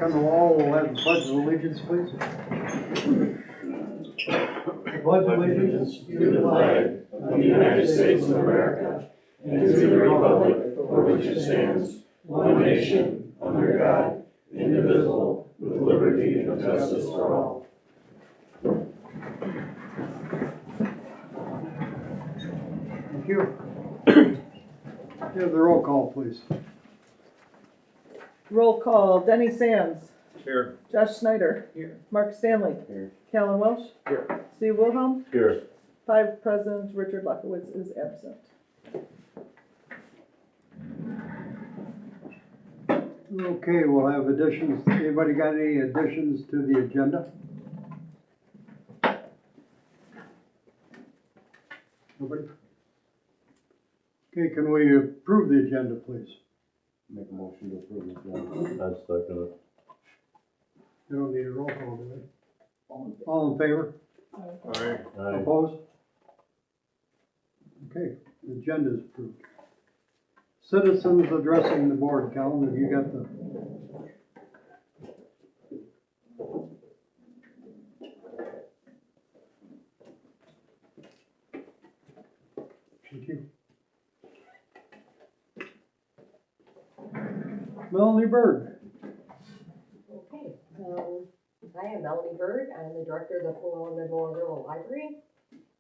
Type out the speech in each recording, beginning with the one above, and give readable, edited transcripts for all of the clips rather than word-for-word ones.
Come to all, we'll have the pledge of allegiance, please. I pledge allegiance to the flag of the United States of America and to the republic for which it stands, one nation, under God, indivisible, with liberty and justice for all. Thank you. Give the roll call, please. Roll call, Denny Sands. Here. Josh Snyder. Here. Mark Stanley. Here. Callan Welsh. Here. Steve Wilhelm. Here. 5 present, Richard Luckowitz is absent. Okay, we'll have additions. Anybody got any additions to the agenda? Nobody? Okay, can we approve the agenda, please? Make a motion to approve the agenda. I second it. You don't need a roll call, do we? All in favor? Aye. Opposed? Okay, the agenda is approved. Citizens addressing the board. Calvin, have you got the? Thank you. Melanie Bird. Okay, I am Melanie Bird. I'm the director of the Florida Memorial Library.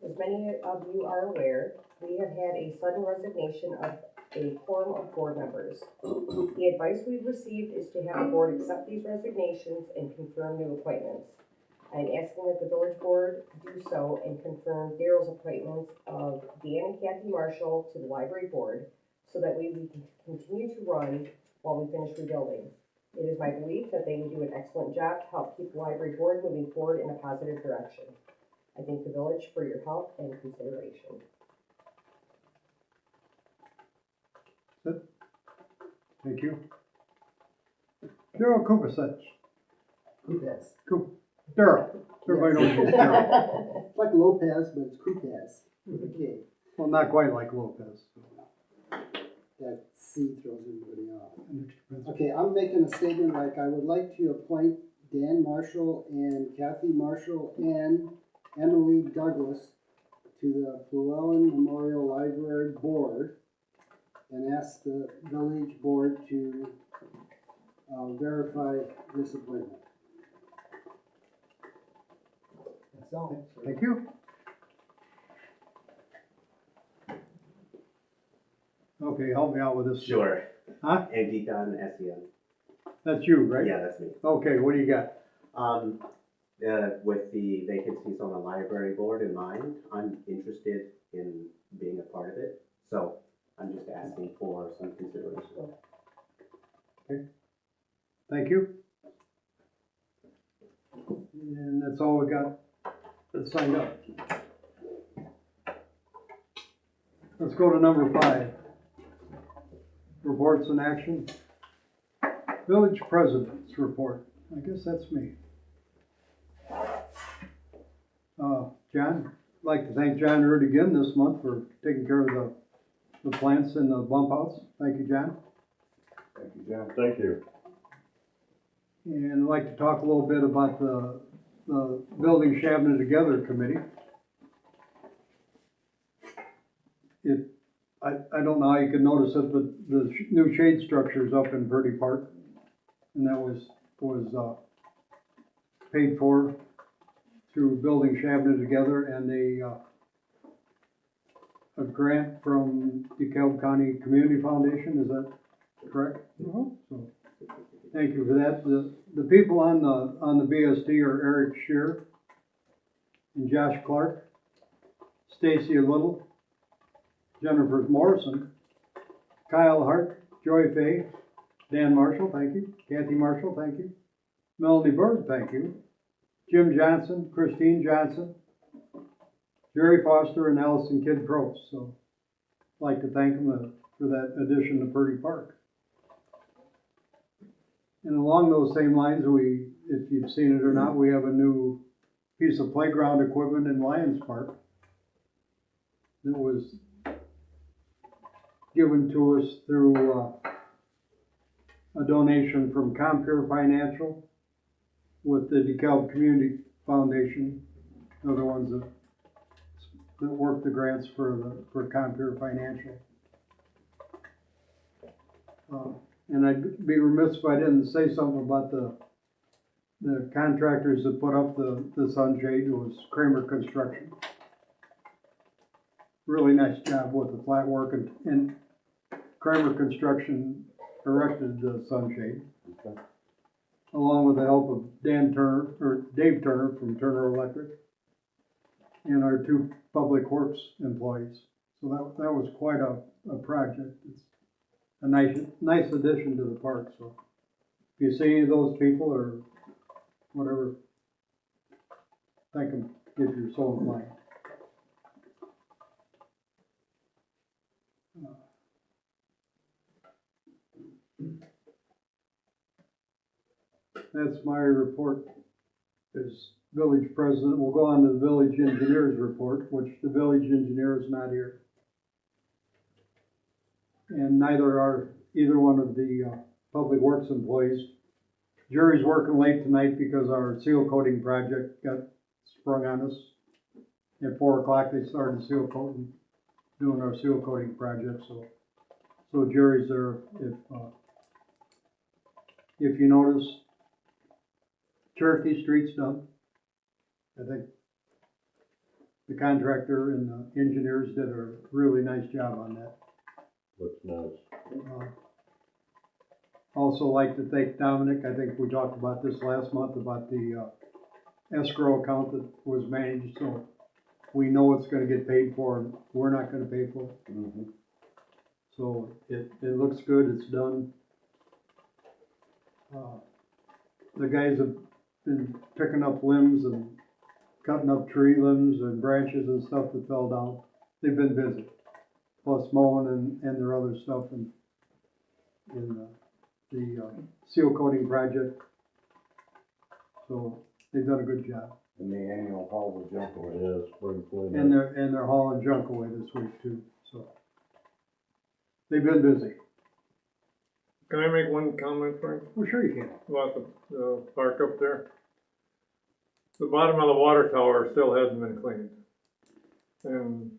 As many of you are aware, we have had a sudden resignation of a quorum of board members. The advice we've received is to have the board accept these resignations and confirm new appointments. I'm asking that the village board do so and confirm Daryl's appointments of Dan and Kathy Marshall to the library board so that we can continue to run while we finish rebuilding. It is my belief that they will do an excellent job to help keep the library board moving forward in a positive direction. I thank the village for your help and consideration. Thank you. Daryl Kupasich. Kupaz. Daryl. Everybody knows you as Daryl. It's like Lopez, but it's Kupaz with a K. Well, not quite like Lopez. That C throws everybody off. Okay, I'm making a statement like I would like to appoint Dan Marshall and Kathy Marshall and Emily Douglas to the Llewellyn Memorial Library Board and ask the village board to verify this appointment. That's all. Thank you. Okay, help me out with this. Sure. Huh? Anticon SEM. That's you, right? Yeah, that's me. Okay, what do you got? With the vacancies on the library board in mind, I'm interested in being a part of it. So I'm just asking for some consideration. Okay. Thank you. And that's all we got that's signed up. Let's go to number 5. Reports and action. Village President's report. I guess that's me. John, I'd like to thank John Root again this month for taking care of the plants in the bump outs. Thank you, John. Thank you, John. Thank you. And I'd like to talk a little bit about the Building Shabbona Together Committee. I don't know how you could notice it, but the new shade structure's up in Verde Park, and that was paid for through Building Shabbona Together and a grant from DeKalb County Community Foundation. Is that correct? Mm-hmm. So, thank you for that. The people on the BSD are Eric Shear and Josh Clark, Stacy Little, Jennifer Morrison, Kyle Hart, Joy Fay, Dan Marshall, thank you, Kathy Marshall, thank you, Melanie Bird, thank you, Jim Johnson, Christine Johnson, Jerry Foster, and Allison Kidd Probst. So I'd like to thank them for that addition to Purdy Park. And along those same lines, if you've seen it or not, we have a new piece of playground equipment in Lions Park that was given to us through a donation from Compure Financial with the DeKalb Community Foundation. They're the ones that work the grants for Compure Financial. And I'd be remiss if I didn't say something about the contractors that put up the sunshade. It was Kramer Construction. Really nice job with the flat work, and Kramer Construction erected the sunshade, Okay. along with the help of Dave Turner from Turner Electric, and our two public works employees. So that was quite a project. It's a nice addition to the park. So if you see any of those people or whatever, thank them if you're so inclined. That's my report as village president. We'll go on to the village engineer's report, which the village engineer is not here. And neither are either one of the public works employees. Jerry's working late tonight because our seal coating project got sprung on us. At 4 o'clock, they started seal coating, doing our seal coating project, so Jerry's there. If you notice, Cherokee Street's done. I think the contractor and the engineers did a really nice job on that. Looks nice. Also like to thank Dominic. I think we talked about this last month about the escrow account that was managed, so we know it's gonna get paid for and we're not gonna pay for it. Mm-hmm. So it looks good, it's done. The guys have been picking up limbs and cutting up tree limbs and branches and stuff that fell down. They've been busy, plus mowing and their other stuff in the seal coating project. So they've done a good job. And the annual haul of junk away. Yeah, spring cleanup. And they're hauling junk away this week too, so. They've been busy. Can I make one comment, Frank, Well, sure you can. about the park up there? The bottom of the water tower still hasn't been cleaned. And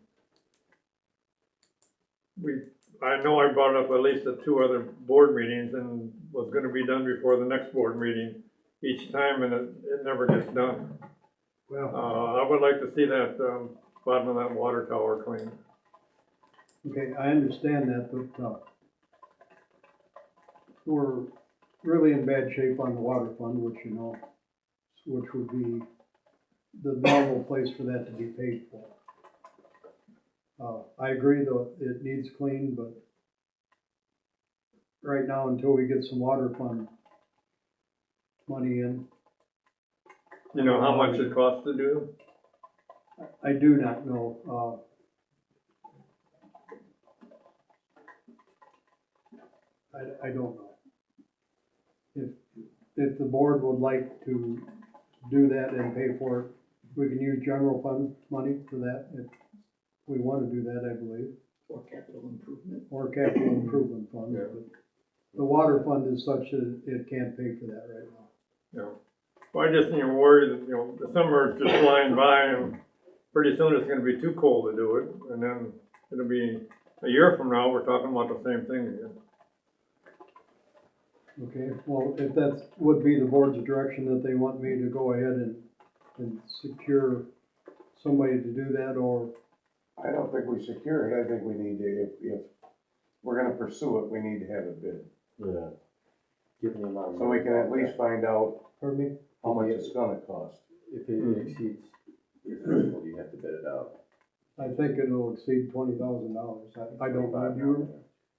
I know I brought it up at least at 2 other board meetings and was gonna be done before the next board meeting each time, and it never gets done. Well, I would like to see that, bottom of that water tower cleaned. okay, I understand that, but, we're really in bad shape on the water fund, which you know, which would be the normal place for that to be paid for. I agree though, it needs cleaned, but right now, until we get some water fund money in, You know how much it costs to do? I do not know, I don't know. If the board would like to do that and pay for it, we can use general fund money for that, if we wanna do that, I believe. Or capital improvement. Or capital improvement fund, Yeah. but the water fund is such that it can't pay for that right now. Yeah. Well, I just, worry that, the summer is just flying by and pretty soon it's gonna be too cold to do it. And then it'll be a year from now, we're talking about the same thing again. Okay, well, if that would be the board's direction that they want me to go ahead and secure somebody to do that, or, I don't think we secure it, I think we need to, if we're gonna pursue it, we need to have a bid. Yeah. Give me a amount. So we can at least find out pardon me? how much it's gonna cost. If it exceeds your threshold, you have to bid it out. I think it'll exceed $20,000. I don't know,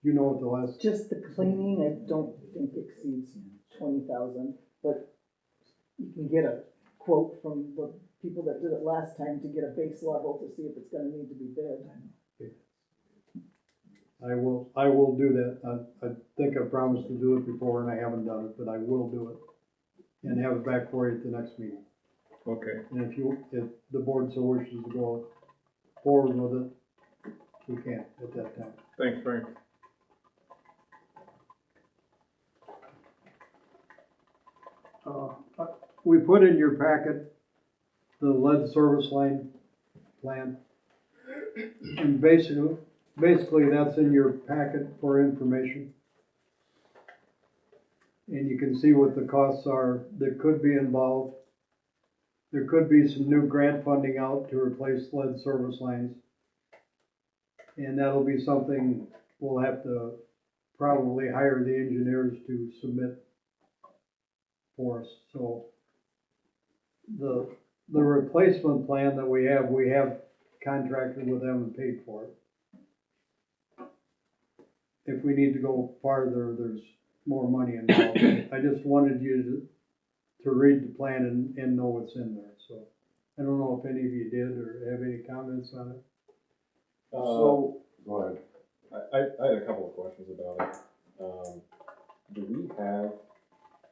you know what the last, Just the cleaning, I don't think exceeds 20,000, but you can get a quote from the people that did it last time to get a base level to see if it's gonna need to be bid. I will do that. I think I promised to do it before and I haven't done it, but I will do it. And have it back for you at the next meeting. Okay. And if the board so wishes to go forward with it, we can at that time. Thanks, Frank. We put in your packet the lead service line plan. And basically that's in your packet for information. And you can see what the costs are that could be involved. There could be some new grant funding out to replace lead service lines. And that'll be something we'll have to probably hire the engineers to submit for us. So the replacement plan that we have contracted with them and paid for it. If we need to go farther, there's more money involved. I just wanted you to read the plan and know what's in there, so. I don't know if any of you did or have any comments on it. So, go ahead. I had a couple of questions about it. Do we have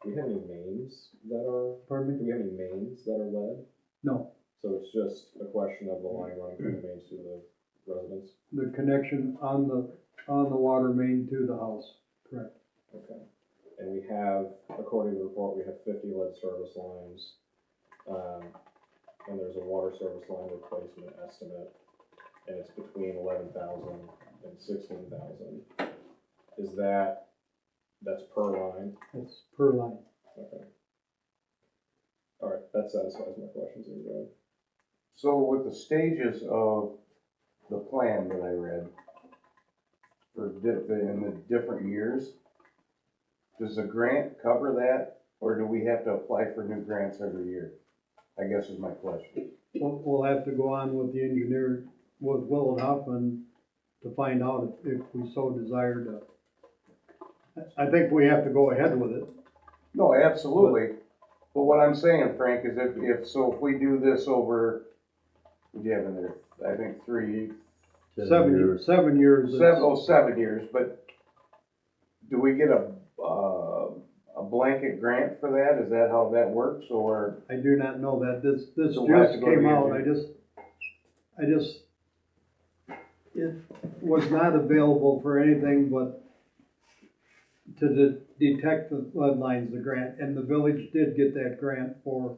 any mains that are, Pardon do me? we have any mains that are lead? No, So it's just a question of the line running from the mains to the residents? the connection on the water main to the house, correct. Okay. And we have, according to the report, we have 50 lead service lines. And there's a water service line replacement estimate, and it's between 11,000 and 16,000. Is that's per line? That's per line. Okay. All right, that satisfies my questions anyway. So with the stages of the plan that I read, for in the different years, does the grant cover that, or do we have to apply for new grants every year? I guess is my question. We'll have to go on with the engineer, with Will and Hoffman, to find out if we so desire to. I think we have to go ahead with it. No, absolutely. But what I'm saying, Frank, is if we do this over, what do you have in there? I think 7 years. 7 years. 7 years, but do we get a blanket grant for that? Is that how that works, or? I do not know that. This So we'll have just to go to came the out. engineer. It was not available for anything but to detect the lead lines, the grant, and the village did get that grant for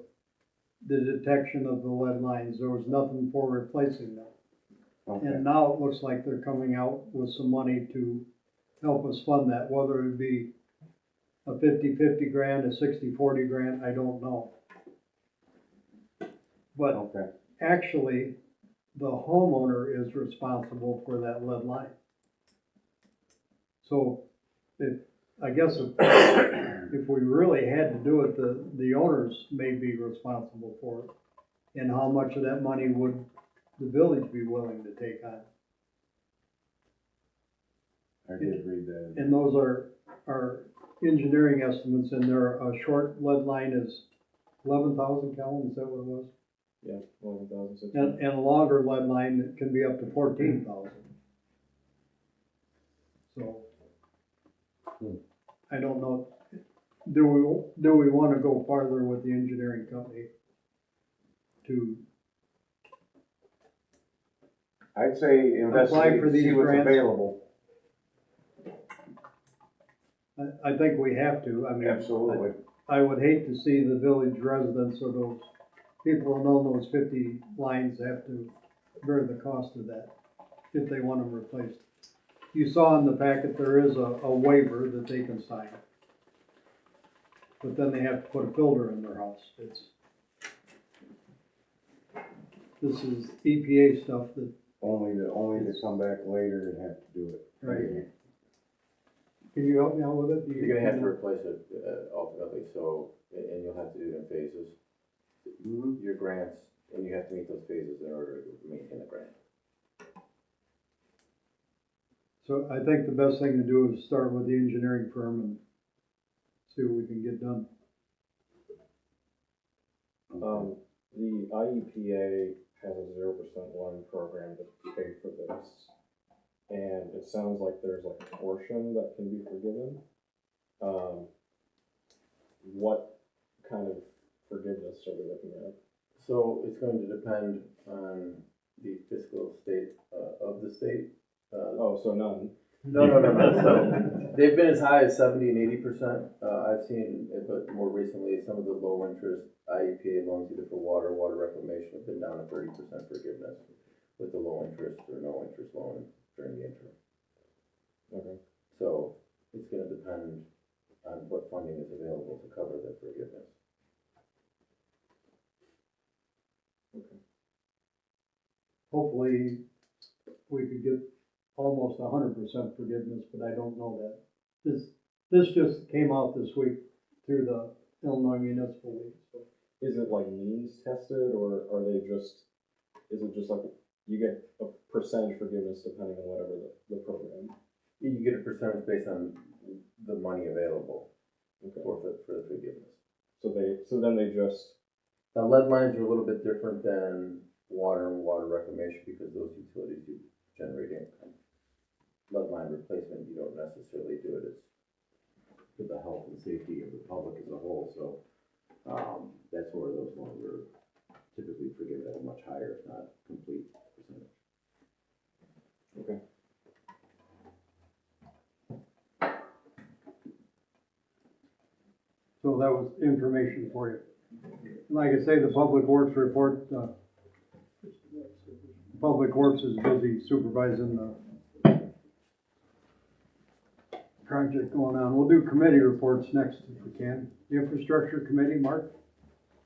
the detection of the lead lines. There was nothing for replacing them. Okay. And now it looks like they're coming out with some money to help us fund that, whether it be a 50-50 grant, a 60-40 grant, I don't know. But Okay. actually, the homeowner is responsible for that lead line. So I guess if we really had to do it, the owners may be responsible for it. And how much of that money would the village be willing to take on? I did read that. And those are engineering estimates, and a short lead line is 11,000 Kelvin, is that what it was? Yeah, 11,000. And a longer lead line can be up to 14,000. So, I don't know, do we wanna go farther with the engineering company to, I'd say investigate, for these see what's grants. available. I think we have to, I mean. Absolutely. I would hate to see the village residents of those people who own those 50 lines have to bear the cost of that if they want them replaced. You saw in the packet, there is a waiver that they can sign. But then they have to put a filter in their house. This is EPA stuff that, Only to come back later and have to do it. right. Can you help me out with it? Do you- You're gonna have to replace it ultimately, so, and you'll have to do it in phases. Mhm. Your grants, and you have to meet those phases in order to maintain the grant. So I think the best thing to do is start with the engineering firm and see what we can get done. The IEPA has a 0% loan program to pay for this. And it sounds like there's like a portion that can be forgiven. What kind of forgiveness are we looking at? So it's going to depend on the fiscal state of the state. Oh, so none. No, so, they've been as high as 70 and 80%, I've seen, but more recently, some of the low interest IEPA loans, either for water reclamation, have been down to 30% forgiveness with the low interest or no interest loan during the interim. Okay. So, it's gonna depend on what funding is available to cover the forgiveness. Hopefully, we could get almost 100% forgiveness, but I don't know that. This just came out this week through the Illinois Municipal League, so. Is it like means tested, or are they just, is it just like you get a percentage forgiveness depending on whatever the program? You get a percentage based on the money available Okay. for the forgiveness. So then they just, Now, lead lines are a little bit different than water and water reclamation because those utilities do generate income. Lead line replacement, you don't necessarily do it, it's for the health and safety of the public as a whole, so, that's where those loans are typically forgiven at a much higher, if not complete percentage. okay. So that was information for you. Like I say, the Public Works report, Public Works is busy supervising the project going on. We'll do committee reports next if we can. The Infrastructure Committee, Mark?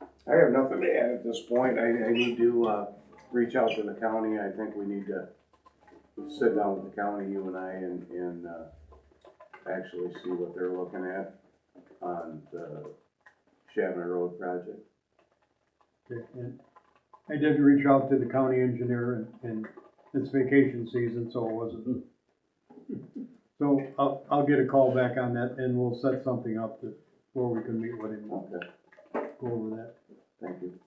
I have nothing to add at this point. I need to, reach out to the county. I think we need to sit down with the county, you and I, and actually see what they're looking at on the Shabbona Road project. Okay, and I did reach out to the county engineer and it's vacation season, so it wasn't. So I'll get a call back on that and we'll set something up where we can meet with him, Okay, go over that. thank you.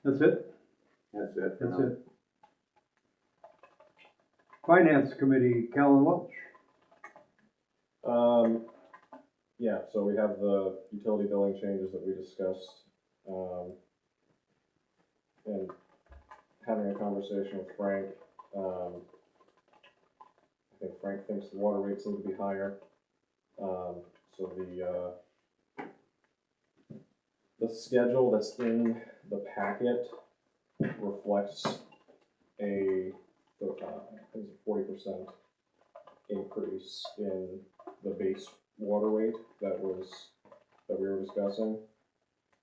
That's it? That's it. for That's now. it. Finance Committee, Callan Welch. Yeah, so we have the utility billing changes that we discussed, and having a conversation with Frank. I think Frank thinks the water rates need to be higher. So the schedule that's in the packet reflects I think it's a 40% increase in the base water rate that we were discussing.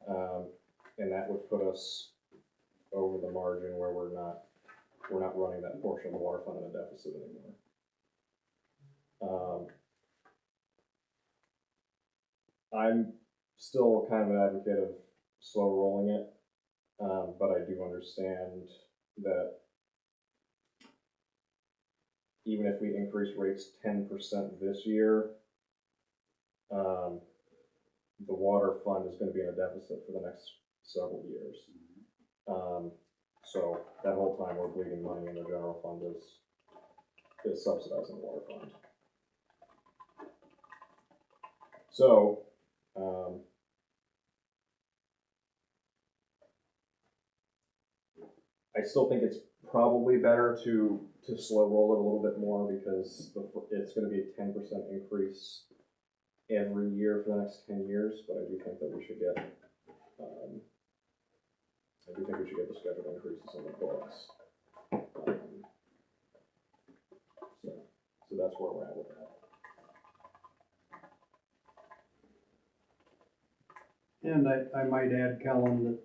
And that would put us over the margin where we're not running that portion of the water fund in a deficit anymore. I'm still kind of an advocate of slow rolling it, but I do understand that even if we increase rates 10% this year, the water fund is going to be in a deficit for the next several years. So that whole time we're bleeding money in the general fund is subsidizing the water fund. So, I still think it's probably better to slow roll it a little bit more because it's going to be a 10% increase every year for the next 10 years, but I do think that we should get, the scheduled increases on the books. So that's where we're at with that. And I might add, Callan, that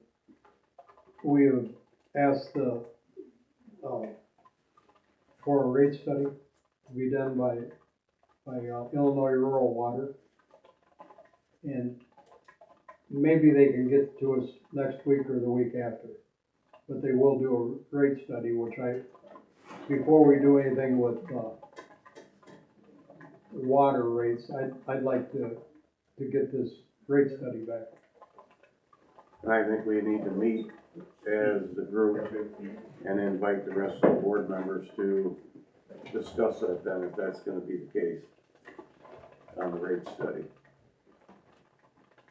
we have asked for a rate study to be done by Illinois Rural Water. And maybe they can get to us next week or the week after. But they will do a rate study, which before we do anything with water rates, I'd like to get this rate study back. I think we need to meet as the group and invite the rest of the board members to discuss that then, if that's gonna be the case on the rate study.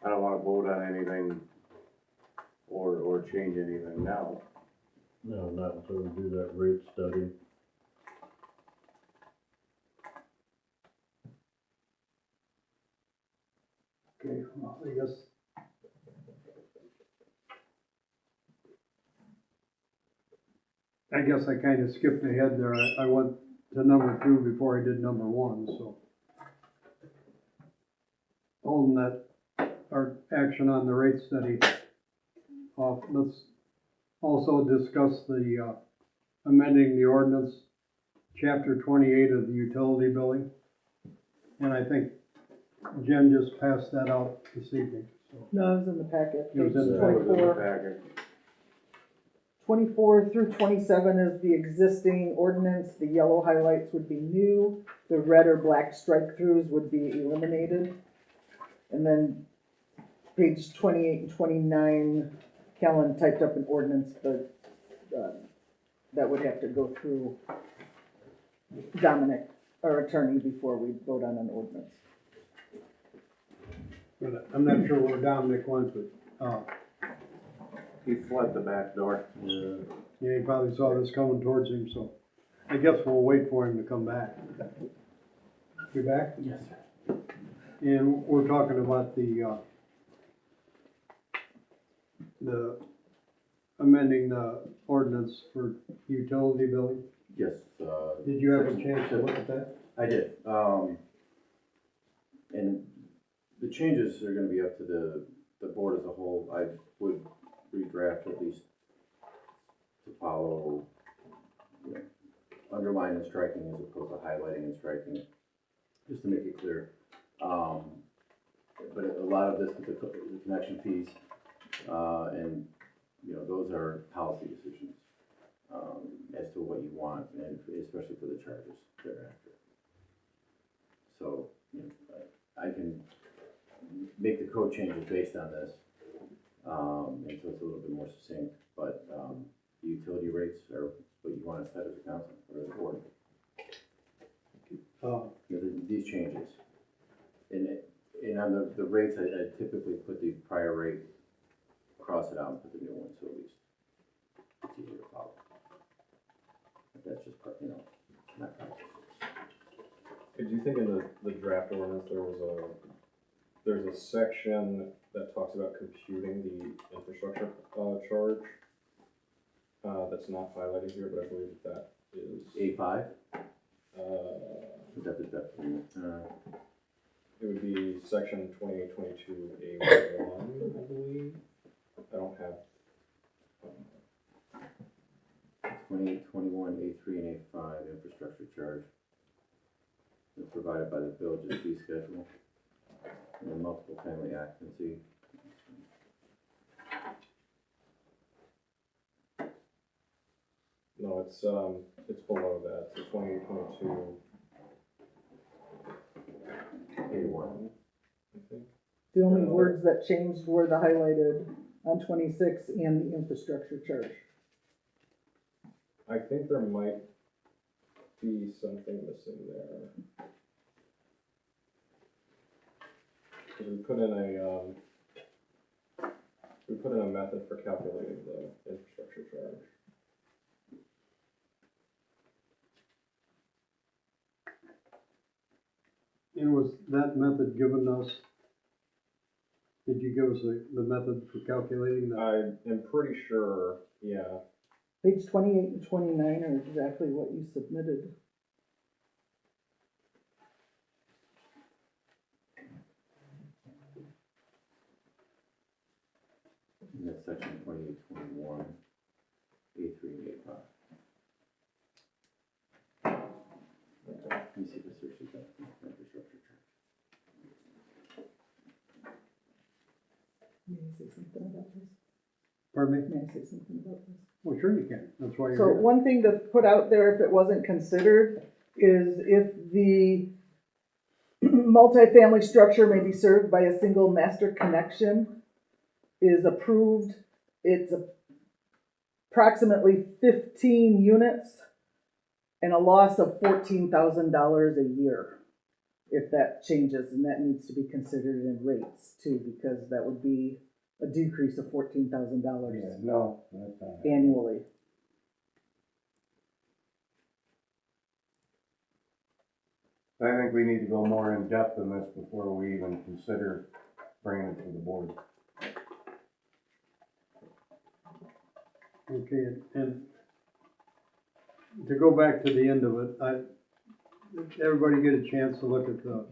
I don't wanna vote on anything or change anything now. No, not until we do that rate study. Well, I guess. I guess I kinda skipped ahead there. I went to number 2 before I did number 1, so. Holding that, our action on the rate study off, let's also discuss the, amending the ordinance, chapter 28 of the utility billing. And I think Jen just passed that out this evening, so. No, it was in the packet. It was in the Page packet. 24. 24 through 27 is the existing ordinance, the yellow highlights would be new, the red or black strike-throughs would be eliminated. And then page 28 and 29, Kellen typed up an ordinance, but that would have to go through Dominic, our attorney, before we vote on an ordinance. But I'm not sure where Dominic went, but, He fled the back door. yeah, he probably saw this coming towards him, so I guess we'll wait for him to come back. You back? Yes, sir. And we're talking about the amending the ordinance for utility billing. Yes, Did you have a chance to look at that? I did, and the changes are gonna be up to the board as a whole. I would redraft at least to follow, you know, underline and striking as opposed to highlighting and striking, just to make it clear. But a lot of this, the connection fees, and, you know, those are policy decisions, as to what you want, and especially for the charges thereafter. So, you know, I can make the code changes based on this, and so it's a little bit more succinct, but, the utility rates are what you want to set as a council, or as a board. You know, these changes. And on the rates, I typically put the prior rate, cross it out and put the new one, so at least it's easier to follow. But that's just, you know, not practice. Could you think in the draft ordinance, there's a section that talks about computing the infrastructure, charge? That's not highlighted here, but I believe that is. A5? Uh, Is that the definition? It would be section 2822A1, I believe. I don't have. 28, 21, A3, and A5, infrastructure charge. Is provided by the village's fee schedule. And then multiple family occupancy. No, it's below that, so 2822. A1. I think. The only words that changed were the highlighted on 26 and the infrastructure charge. I think there might be something missing there. Because we put in a method for calculating the infrastructure charge. And was that method given us? Did you give us the method for calculating that? I am pretty sure, yeah. Page 28 and 29 are exactly what you submitted. And that's section 28, 21, A3, and A5. Let me see if this search is that infrastructure charge. May I say something about this? Pardon me? May I say something about this? Well, sure you can. That's why So you're here. one thing to put out there, if it wasn't considered, is if the multifamily structure may be served by a single master connection is approved, it's approximately 15 units and a loss of $14,000 a year. If that changes, and that needs to be considered in rates too, because that would be a decrease of $14,000 No, that's not. annually. I think we need to go more in depth in this before we even consider bringing it to the board. Okay, and to go back to the end of it, everybody get a chance to look at the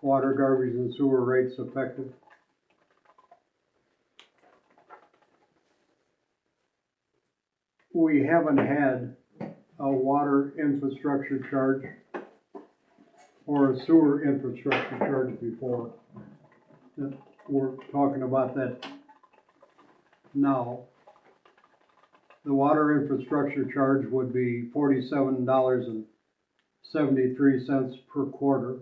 water, garbage, and sewer rates effective. We haven't had a water infrastructure charge or a sewer infrastructure charge before. We're talking about that now. The water infrastructure charge would be $47.73 per quarter.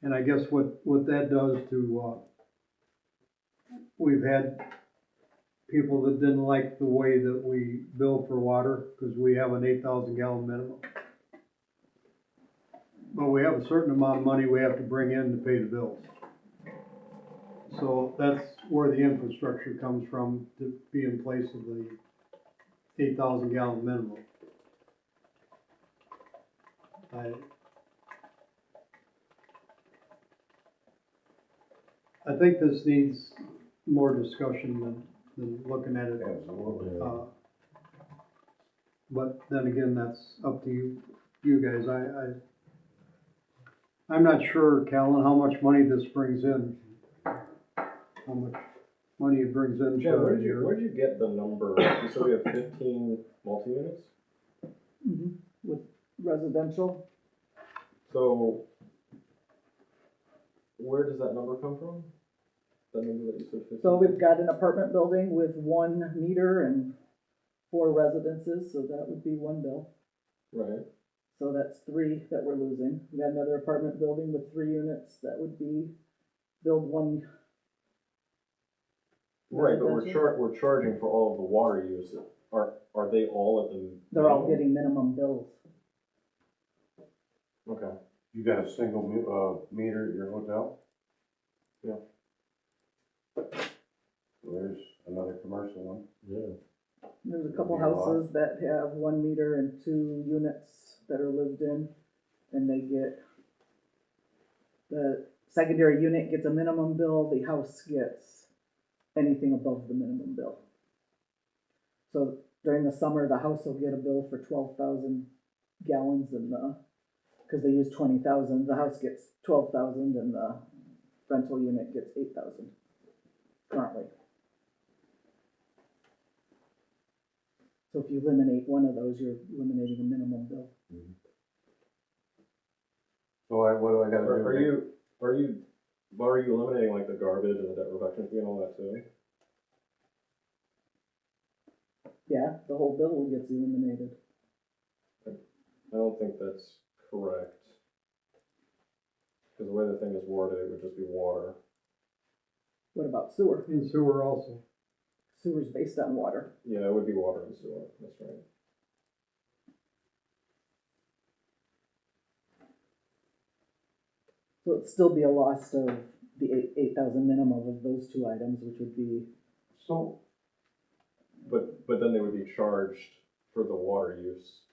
And I guess what that does to, we've had people that didn't like the way that we bill for water, because we have an 8,000 gallon minimum. But we have a certain amount of money we have to bring in to pay the bills. So that's where the infrastructure comes from, to be in place of the 8,000 gallon minimum. I think this needs more discussion than looking at it. Absolutely. But then again, that's up to you guys. I'm not sure, Callan, how much money this brings in. How much money it brings in. Jen, per where'd year. you get the number? You said we have 15 multi-units? With residential, So, where does that number come from? That number that you said 15? so we've got an apartment building with 1 meter and 4 residences, so that would be 1 bill. Right. So that's 3 that we're losing. We got another apartment building with 3 units, that would be billed 1. Right, but residential. we're charging for all of the water use. Are they all at the? They're all minimum? getting minimum bills. Okay. You got a single meter at your hotel? Yeah. There's another commercial one. Yeah. There's a couple That'd be a lot. houses that have 1 meter and 2 units that are lived in, and they get, the secondary unit gets a minimum bill, the house gets anything above the minimum bill. So during the summer, the house will get a bill for 12,000 gallons, and because they use 20,000, the house gets 12,000 and the rental unit gets 8,000 currently. So if you eliminate one of those, you're eliminating a minimum bill. So what do I gotta do? Are you eliminating like the garbage and the debt reduction fee and all that too? Yeah, the whole bill gets eliminated. I don't think that's correct. Because the way the thing is worded, it would just be water. What about sewer? And sewer also. Sewer's based on water. Yeah, it would be water and sewer, that's right. So it'd still be a loss of the 8,000 minimum of those 2 items, which would be, So, But then they would be charged for the water use.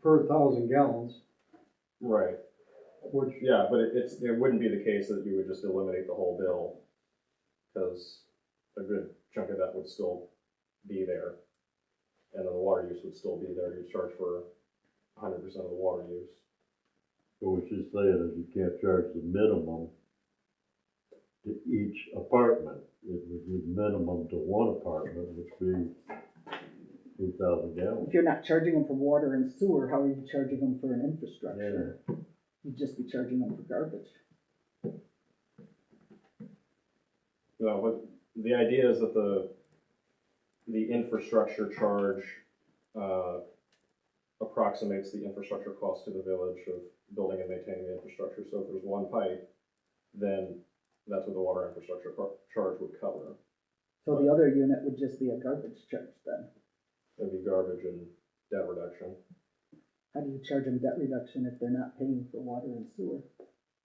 Per 1,000 gallons, Right. which, Yeah, but it wouldn't be the case that you would just eliminate the whole bill, because a good chunk of that would still be there. And then the water use would still be there, you'd charge for 100% of the water use. So what she's saying is you can't charge the minimum to each apartment. It would be minimum to one apartment, which would be 8,000 gallons. if you're not charging them for water and sewer, how are you charging them for an infrastructure? You'd just be charging them for garbage. No, but the idea is that the infrastructure charge, approximates the infrastructure cost to the village of building and maintaining the infrastructure. So if there's 1 pipe, then that's what the water infrastructure charge would cover. So the other unit would just be a garbage charge then. It'd be garbage and debt reduction. How do you charge them debt reduction if they're not paying for water and sewer?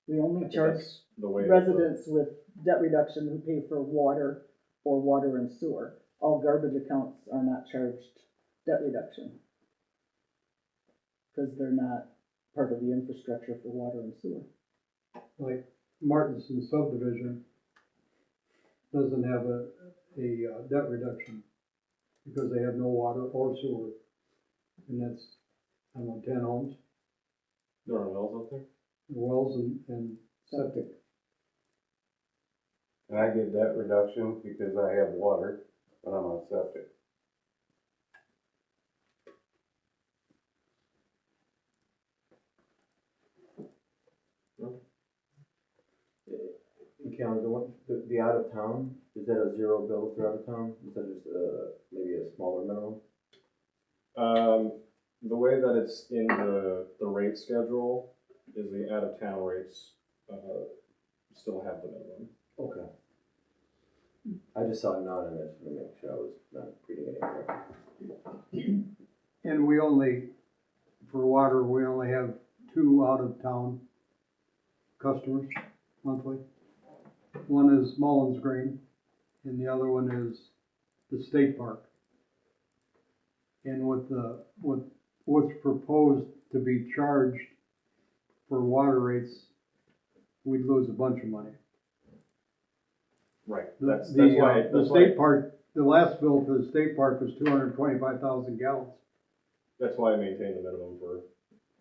We only I think charge that's the way that residents with debt reduction who pay for water or water and sewer. All garbage accounts are not charged debt reduction. cause they're not part of the infrastructure for water and sewer. Like Martinson subdivision doesn't have a debt reduction because they have no water or sewer. And that's, I don't know, 10 homes, There are wells out there? wells and septic. And I get that reduction because I have water, but I'm on septic. And Callan, the out of town, is that a zero bill for out of town? Is that just maybe a smaller minimum? The way that it's in the rate schedule is the out-of-town rates, still have the minimum. Okay. I just saw it not in it, to make sure I was not reading it incorrectly. And we only, for water, we only have 2 out-of-town customers monthly. One is Mullins Green, and the other one is the state park. And what's proposed to be charged for water rates, we'd lose a bunch of money. Right, The state park, the last bill for the state park was 225,000 gallons. That's why I maintain the minimum for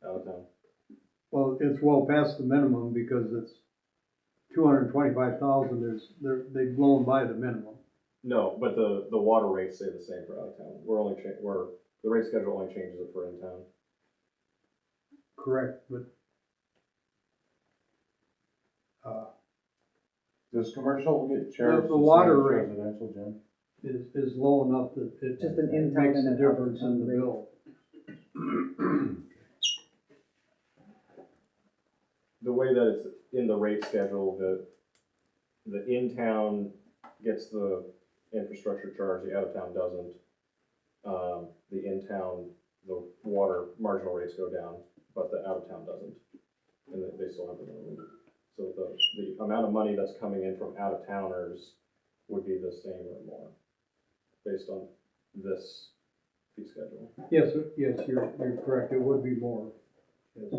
out-of-town. Well, it's well past the minimum because it's 225,000, they've blown by the minimum. No, but the water rates stay the same for out-of-town. The rate schedule only changes it for in-town. Correct, but, Does commercial get charged The the water same as rate. residential, Jim? is low enough that it Just an in-town makes and a an difference in out-of-town the rate. bill. The way that it's in the rate schedule, the in-town gets the infrastructure charge, the out-of-town doesn't. The in-town, the water marginal rates go down, but the out-of-town doesn't. And they still have the minimum. So the amount of money that's coming in from out-of-towners would be the same or more, based on this fee schedule. Yes, you're correct, it would be more, yes.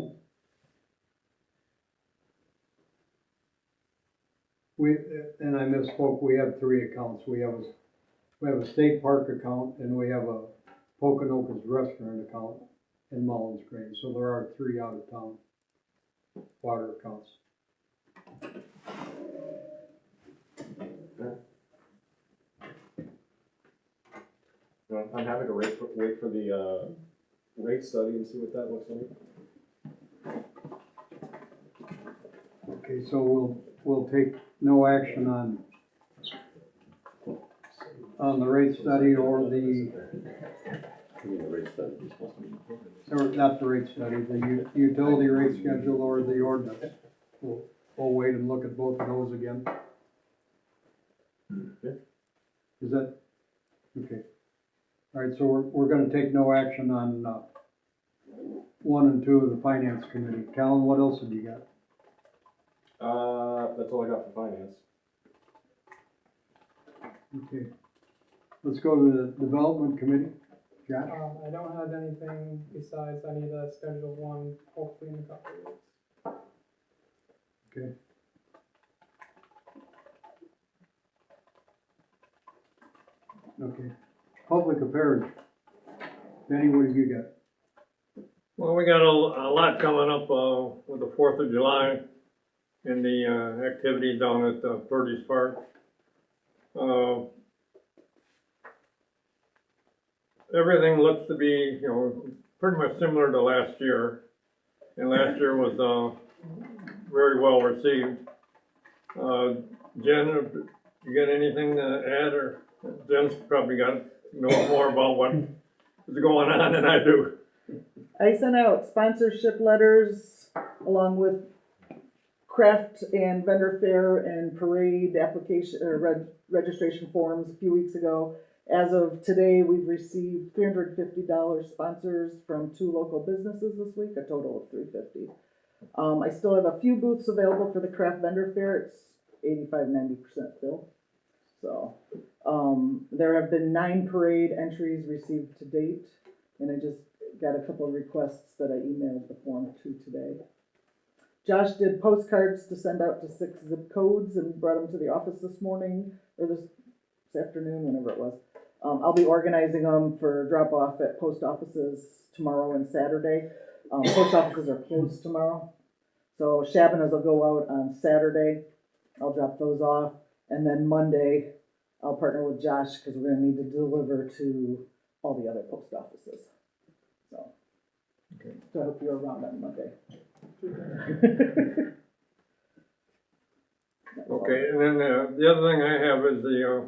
And I misspoke, we have 3 accounts, we have a state park account, and we have a Poconoke's restaurant account in Mullins Green, so there are 3 out-of-town water accounts. I'm happy to wait for the rate study and see what that looks like. Okay, so we'll take no action on the rate study or the, I mean, the rate study. or not the rate study, the utility rate schedule or the ordinance. We'll wait and look at both of those again. Is that, okay. All right, so we're gonna take no action on, 1 and 2 of the finance committee. Callan, what else have you got? That's all I got for finance. Okay. Let's go to the development committee. Josh? I don't have anything besides I need to schedule one hopefully in a couple of weeks. Okay. Okay. Public affairs. Benny, what have you got? Well, we got a lot coming up, with the 4th of July and the, activity down at, Purdy's Park. Everything looks to be, pretty much similar to last year. And last year was, very well received. Jen, you got anything to add, or Jen's probably knows more about what is going on than I do. I sent out sponsorship letters along with craft and vendor fair and parade application or registration forms a few weeks ago. As of today, we've received $350 sponsors from 2 local businesses this week, a total of $350. I still have a few booths available for the craft vendor fair. It's 85-90% filled. So there have been 9 parade entries received to date, and I just got a couple of requests that I emailed the form to today. Josh did postcards to send out to 6 zip codes and brought them to the office this morning, or this afternoon, whenever it was. I'll be organizing them for drop off at post offices tomorrow and Saturday. Post offices are closed tomorrow. So Shabbonas will go out on Saturday. I'll drop those off. And then Monday, I'll partner with Josh because we're gonna need to deliver to all the other post offices. So, Okay. so I hope you're around on Monday. Okay, and then the other thing I have is the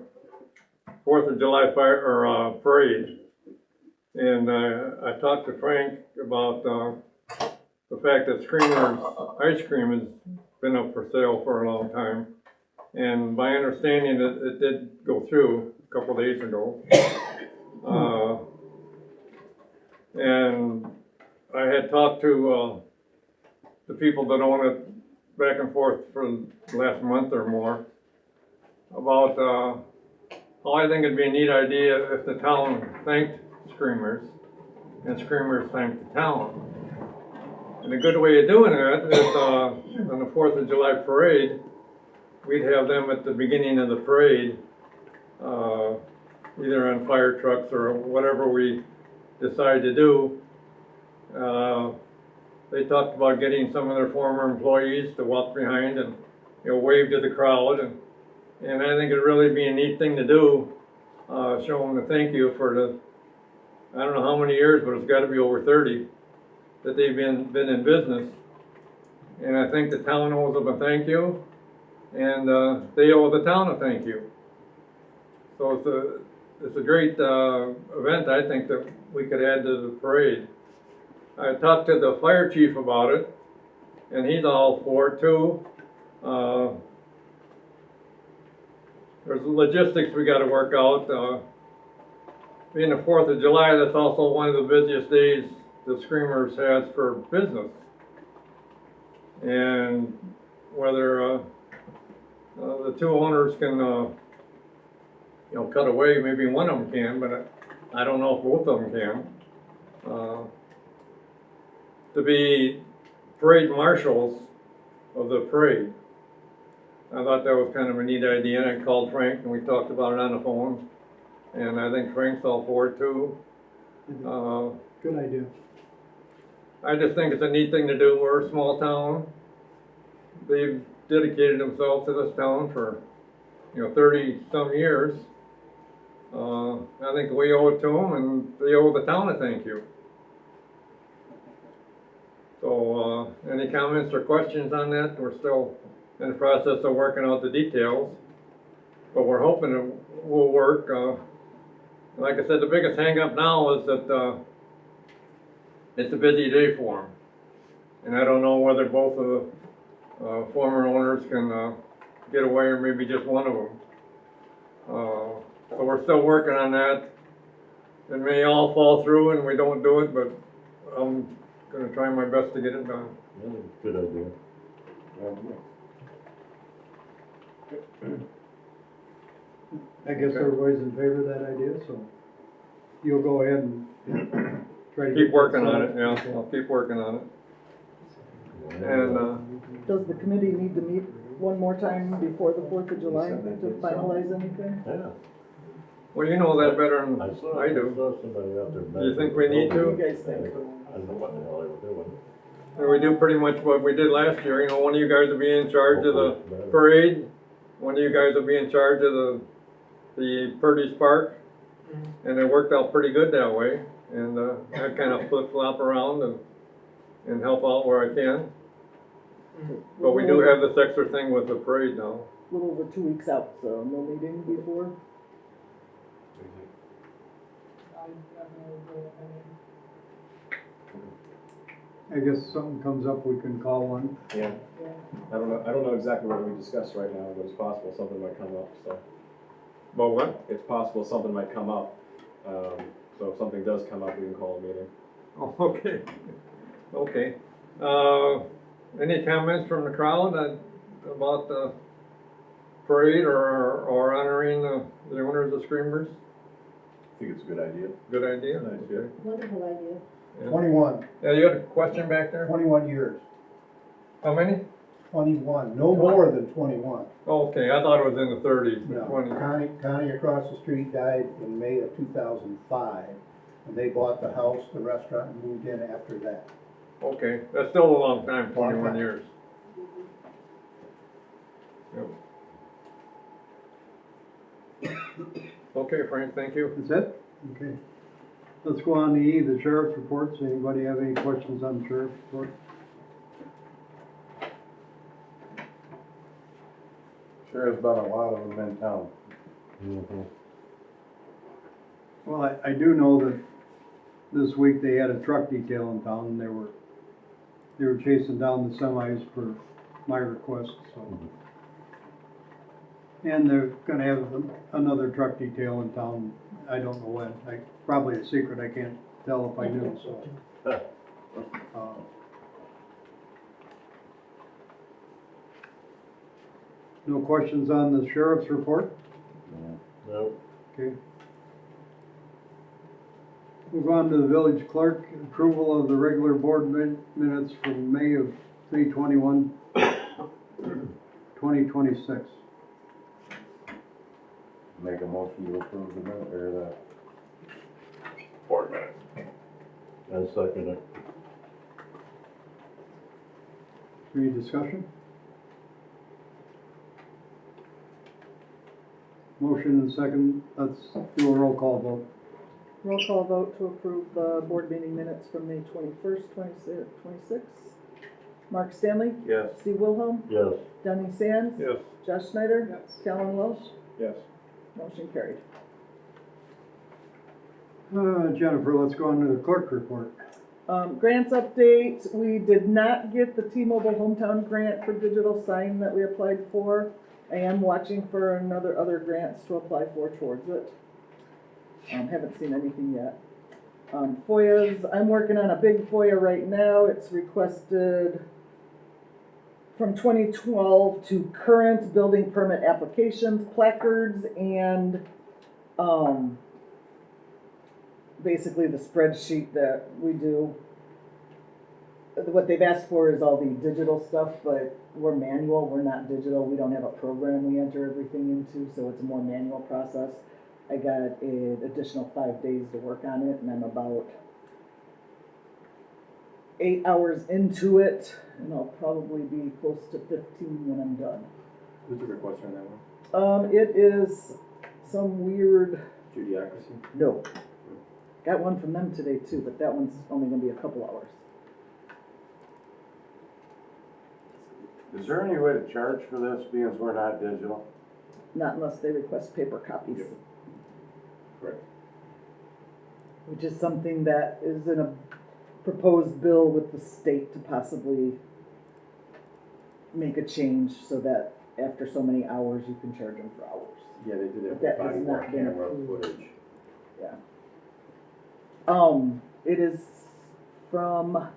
4th of July fire, or parade. And I talked to Frank about the fact that Screamer's ice cream has been up for sale for a long time. And my understanding that it did go through a couple days ago. And I had talked to the people that own it back and forth for the last month or more about how I think it'd be a neat idea if the town thanked Screamers and Screamers thanked the town. And a good way of doing it is on the 4th of July parade, we'd have them at the beginning of the parade, either on fire trucks or whatever we decide to do. They talked about getting some of their former employees to walk behind and, wave to the crowd, and I think it'd really be a neat thing to do, show them the thank you for the, I don't know how many years, but it's gotta be over 30 that they've been in business. And I think the town owes them a thank you, and they owe the town a thank you. So it's a great event, I think, that we could add to the parade. I talked to the fire chief about it, and he's all for it too. There's logistics we gotta work out. Being the 4th of July, that's also one of the busiest days the Screamers has for business. And whether the two owners can, cut away, maybe one of them can, but I don't know if both of them can. To be parade marshals of the parade. I thought that was kind of a neat idea, and I called Frank and we talked about it on the phone. And I think Frank's all for it too. Good idea. I just think it's a neat thing to do. We're a small town. They've dedicated themselves to this town for, 30 some years. I think we owe it to them, and they owe the town a thank you. So, any comments or questions on that? We're still in the process of working out the details, but we're hoping it will work. Like I said, the biggest hang up now is that it's a busy day for them. And I don't know whether both of the former owners can get away, or maybe just one of them. So we're still working on that. It may all fall through and we don't do it, but I'm gonna try my best to get it done. Yeah, that's a good idea. I guess everybody's in favor of that idea, so you'll go ahead and try to Keep get working that on it, set. yeah, Okay. I'll keep working on it. And, Does the committee need to meet one more time before the 4th of July to finalize anything? Yeah, well, you know that better than I saw, I do. somebody out there. Do you think we need What do to? you guys think? I don't know what the hell they were doing. And we do pretty much what we did last year. One of you guys will be in charge of the parade. One of you guys will be in charge of the Purdy's Park. And it worked out pretty good that way. And I kind of flip-flop around and help out where I can. But we do have this extra thing with the parade now. A little over 2 weeks out, so no meeting before. I have no real opinion. I guess something comes up, we can call one. Yeah, I don't know exactly what we discussed right now, but it's possible something might come up, so. But what? It's possible something might come up, so if something does come up, we can call a meeting. Oh, okay. Okay. Any comments from the crowd about the parade or honoring the owners of Screamers? I think it's a good idea. Good idea? Nice, yeah. Okay. Wonderful idea. Yeah. 21, Yeah, you had a question back there? 21 years, How many? 21, no more than 21. Okay, I thought it was in the thirties, but No, 20. Connie across the street died in May of 2005, and they bought the house, the restaurant, and moved in after that. Okay, that's still a long time, 21 time. years. Yep. Okay, Frank, thank you. That's it? Okay. Let's go on to E, the sheriff's reports. Anybody have any questions on the sheriff's report? Sure has been a lot of them in town. Well, I do know that this week they had a truck detail in town, and they were chasing down the semis per my request, so. And they're gonna have another truck detail in town, I don't know when, probably a secret, I can't tell if I knew, so. No questions on the sheriff's report? Nope. Okay. Move on to the village clerk, approval of the regular board minutes from May 21, 2026. Make a motion to approve the minute, or the Board minutes. I second it. Any discussion? Motion and second, let's do a roll call vote. Roll call vote to approve the board meeting minutes from May 21st, 26. Mark Stanley? Yes. Steve Wilhelm? Yes. Denny Sands? Yes. Josh Schneider? Yes. Callan Welsh? Yes. Motion carried. Jennifer, let's go on to the clerk report. Grants update, we did not get the T-Mobile Hometown Grant for digital sign that we applied for. I am watching for other grants to apply for towards it. Haven't seen anything yet. FOIAs, I'm working on a big FOIA right now. It's requested from 2012 to current building permit applications, placards, and basically the spreadsheet that we do. What they've asked for is all the digital stuff, but we're manual, we're not digital. We don't have a program we enter everything into, so it's a more manual process. I got an additional 5 days to work on it, and I'm about 8 hours into it, and I'll probably be close to 15 when I'm done. Who's the requester on that one? It is some weird, Judiocracy? no. Got one from them today too, but that one's only gonna be a couple hours. Is there any way to charge for this, being as we're not digital? Not unless they request paper copies. Yep. Correct. Which is something that is in a proposed bill with the state to possibly make a change so that after so many hours, you can charge them for hours. Yeah, they did But that that for body has worn not been camera approved. footage. Yeah. It is from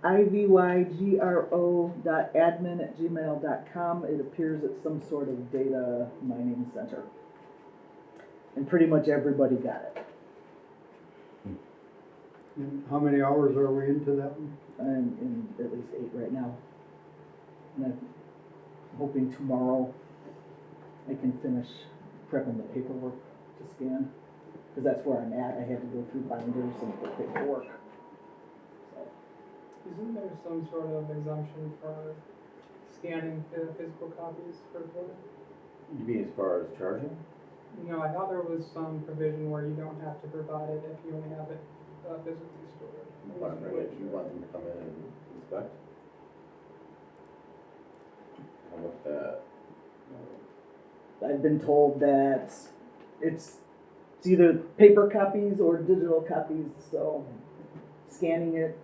ivygro.admin@gmail.com. It appears it's some sort of data mining center. And pretty much everybody got it. And how many hours are we into that one? I'm in at least 8 right now. And I'm hoping tomorrow I can finish prepping the paperwork to scan. Because that's where I'm at. I had to go through binders and put paperwork. So, Isn't there some sort of exemption for scanning the physical copies for voting? You mean as far as charging? No, I thought there was some provision where you don't have to provide it if you only have it physically stored. You want them to come in and inspect? How about that? I've been told that it's either paper copies or digital copies, so scanning it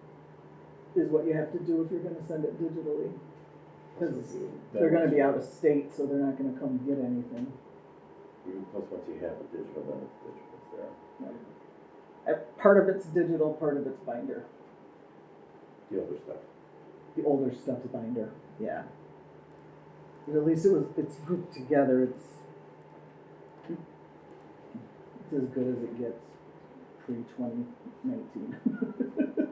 is what you have to do if you're gonna send it digitally. Because they're gonna be out of state, so they're not gonna come get anything. Plus, once you have the digital, then it's digital, it's there. Part of it's digital, part of it's binder. The other stuff. The older stuff's binder, yeah. But at least it's grouped together, it's as good as it gets. pre-2019.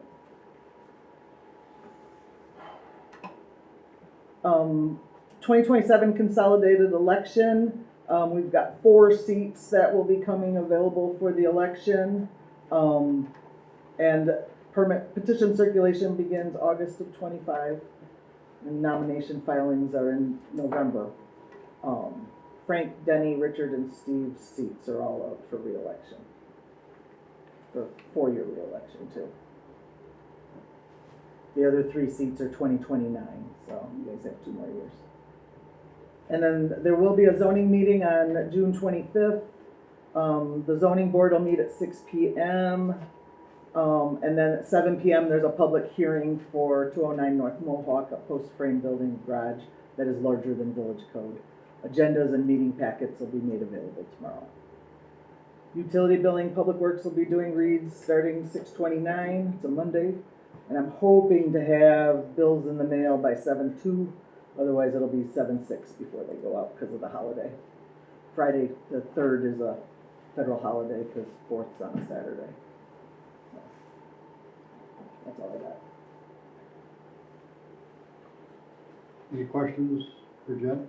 2027 consolidated election, we've got 4 seats that will be coming available for the election. And petition circulation begins August of 25, and nomination filings are in November. Frank, Denny, Richard, and Steve's seats are all up for re-election. For 4-year re-election too. The other 3 seats are 2029, so you guys have 2 more years. And then there will be a zoning meeting on June 25th. The zoning board will meet at 6 p.m. And then at 7 p.m. there's a public hearing for 209 North Mohawk, a post-frame building garage that is larger than village code. Agendas and meeting packets will be made available tomorrow. Utility billing, Public Works will be doing reads starting 6/29, it's a Monday. And I'm hoping to have bills in the mail by 7/2, otherwise it'll be 7/6 before they go out because of the holiday. Friday the 3rd is a federal holiday because 4th's on a Saturday. So, that's all I got. Any questions for Jen?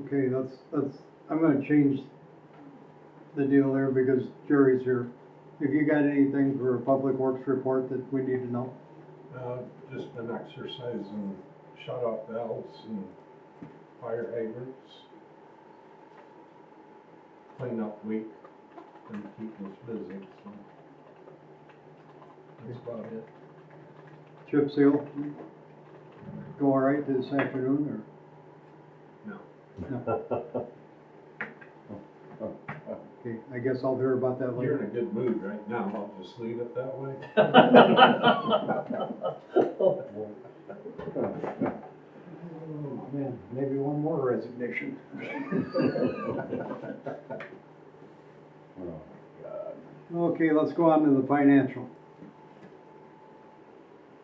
Okay, I'm gonna change the deal there because Jerry's here. If you got anything for a public works report that we need to know? Just an exercise in shut-off valves and fire hydrants. Clean up week and keeping us busy, so. That's about it. Chip seal? Go all right this afternoon, or? No. Okay, I guess I'll hear about that You're later. in a good mood right now, I'll just leave it that way. Oh, man, maybe one more resignation. Okay, let's go on to the financial.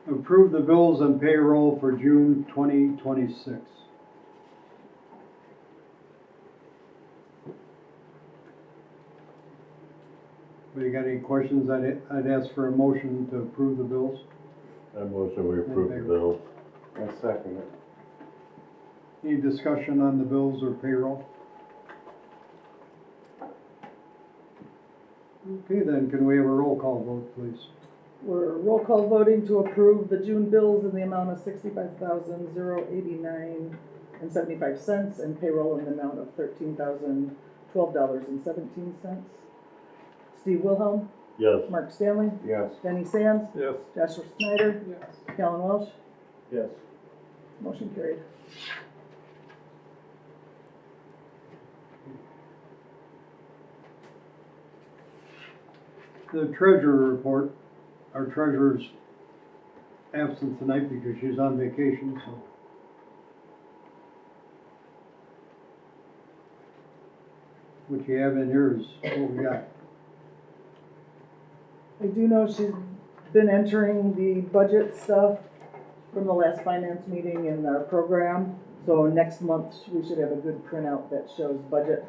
Approve the bills and payroll for June 2026. Anybody got any questions? I'd ask for a motion to approve the bills. I motion we approve the bill. I second it. Any discussion on the bills or payroll? Okay, then, can we have a roll call vote, please? We're roll call voting to approve the June bills in the amount of $65,089.75 and payroll in the amount of $13,012.17. Steve Wilhelm, Yes. Mark Stanley, Yes. Denny Sands, Yes. Joshua Snyder, Yes. Callan Welsh, Yes. motion carried. The treasurer report, our treasurer's absent tonight because she's on vacation, so. What you have in here is what we got. I do know she's been entering the budget stuff from the last finance meeting in our program. So next month, we should have a good printout that shows budget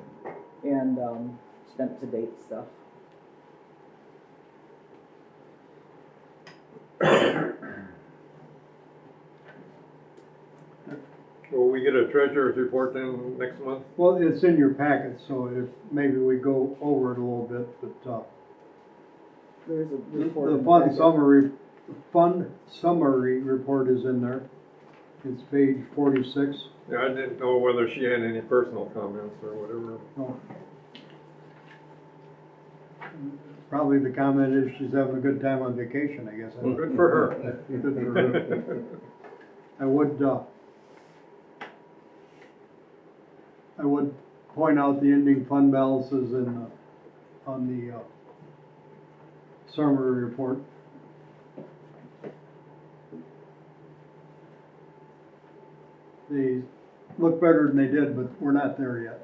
and spent to date stuff. Will we get a treasurer's report then next month? Well, it's in your packet, so if, maybe we go over it a little bit, but, There's a report. the in fund packet. summary report is in there. It's page 46. Yeah, I didn't know whether she had any personal comments or whatever. Oh. Probably the comment is she's having a good time on vacation, I guess. Well, good for her. Good for her. I would point out the ending fund balances on the summary report. They look better than they did, but we're not there yet.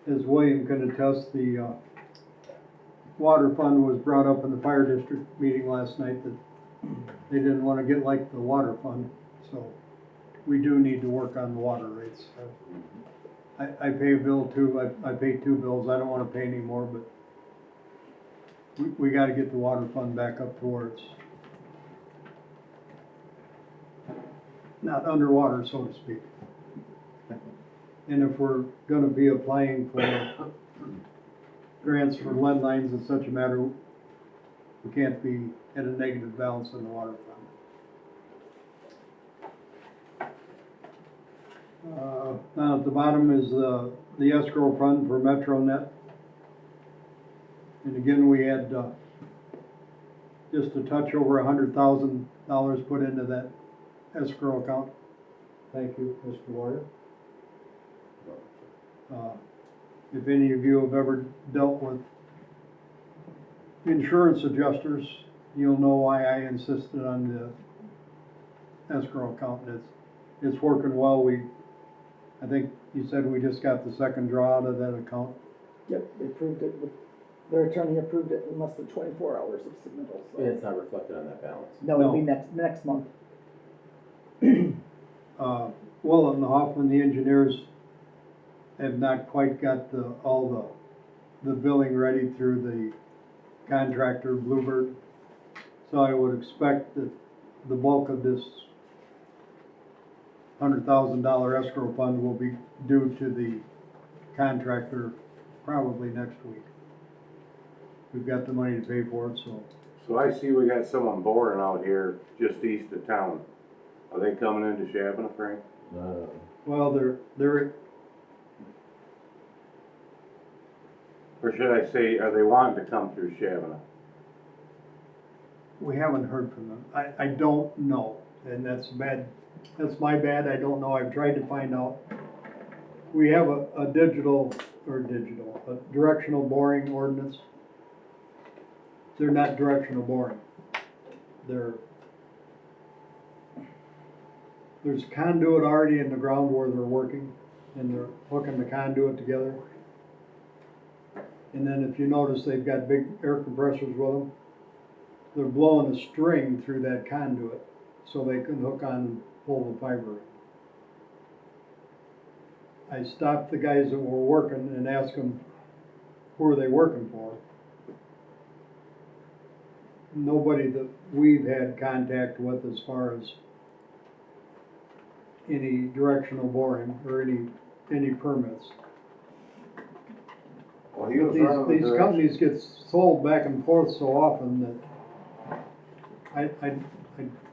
As William can attest, the water fund was brought up in the fire district meeting last night that they didn't want to get like the water fund, so we do need to work on the water rates. I pay a bill too, I pay 2 bills, I don't wanna pay any more, but we gotta get the water fund back up to where it's not underwater, so to speak. And if we're gonna be applying for grants for lead lines and such a matter, we can't be at a negative balance in the water fund. Down at the bottom is the escrow fund for MetroNet. And again, we had, just a touch over $100,000 put into that escrow account. Thank you, Mr. Warrior. If any of you have ever dealt with insurance adjusters, you'll know why I insisted on the escrow account. It's working well. I think you said we just got the second draw out of that account. Yep, they approved it, their attorney approved it in less than 24 hours of submittal, so. And it's not reflected on that balance. No, it'll be next month. Will and Hoffman, the engineers, have not quite got all the billing ready through the contractor Bluebird. So I would expect that the bulk of this $100,000 escrow fund will be due to the contractor probably next week. We've got the money to pay for it, so. So I see we got someone boring out here just east of town. Are they coming into Shabbona, Frank? Well, they're, Or should I say, are they wanting to come through Shabbona? we haven't heard from them. I don't know, and that's bad, that's my bad, I don't know, I've tried to find out. We have a directional boring ordinance. They're not directional boring. There's conduit already in the ground where they're working, and they're hooking the conduit together. And then if you notice, they've got big air compressors with them. They're blowing a string through that conduit so they can hook on and pull the fiber in. I stopped the guys that were working and asked them, who are they working for? Nobody that we've had contact with as far as any directional boring or any permits. Well, he was running the These direction. companies get sold back and forth so often that I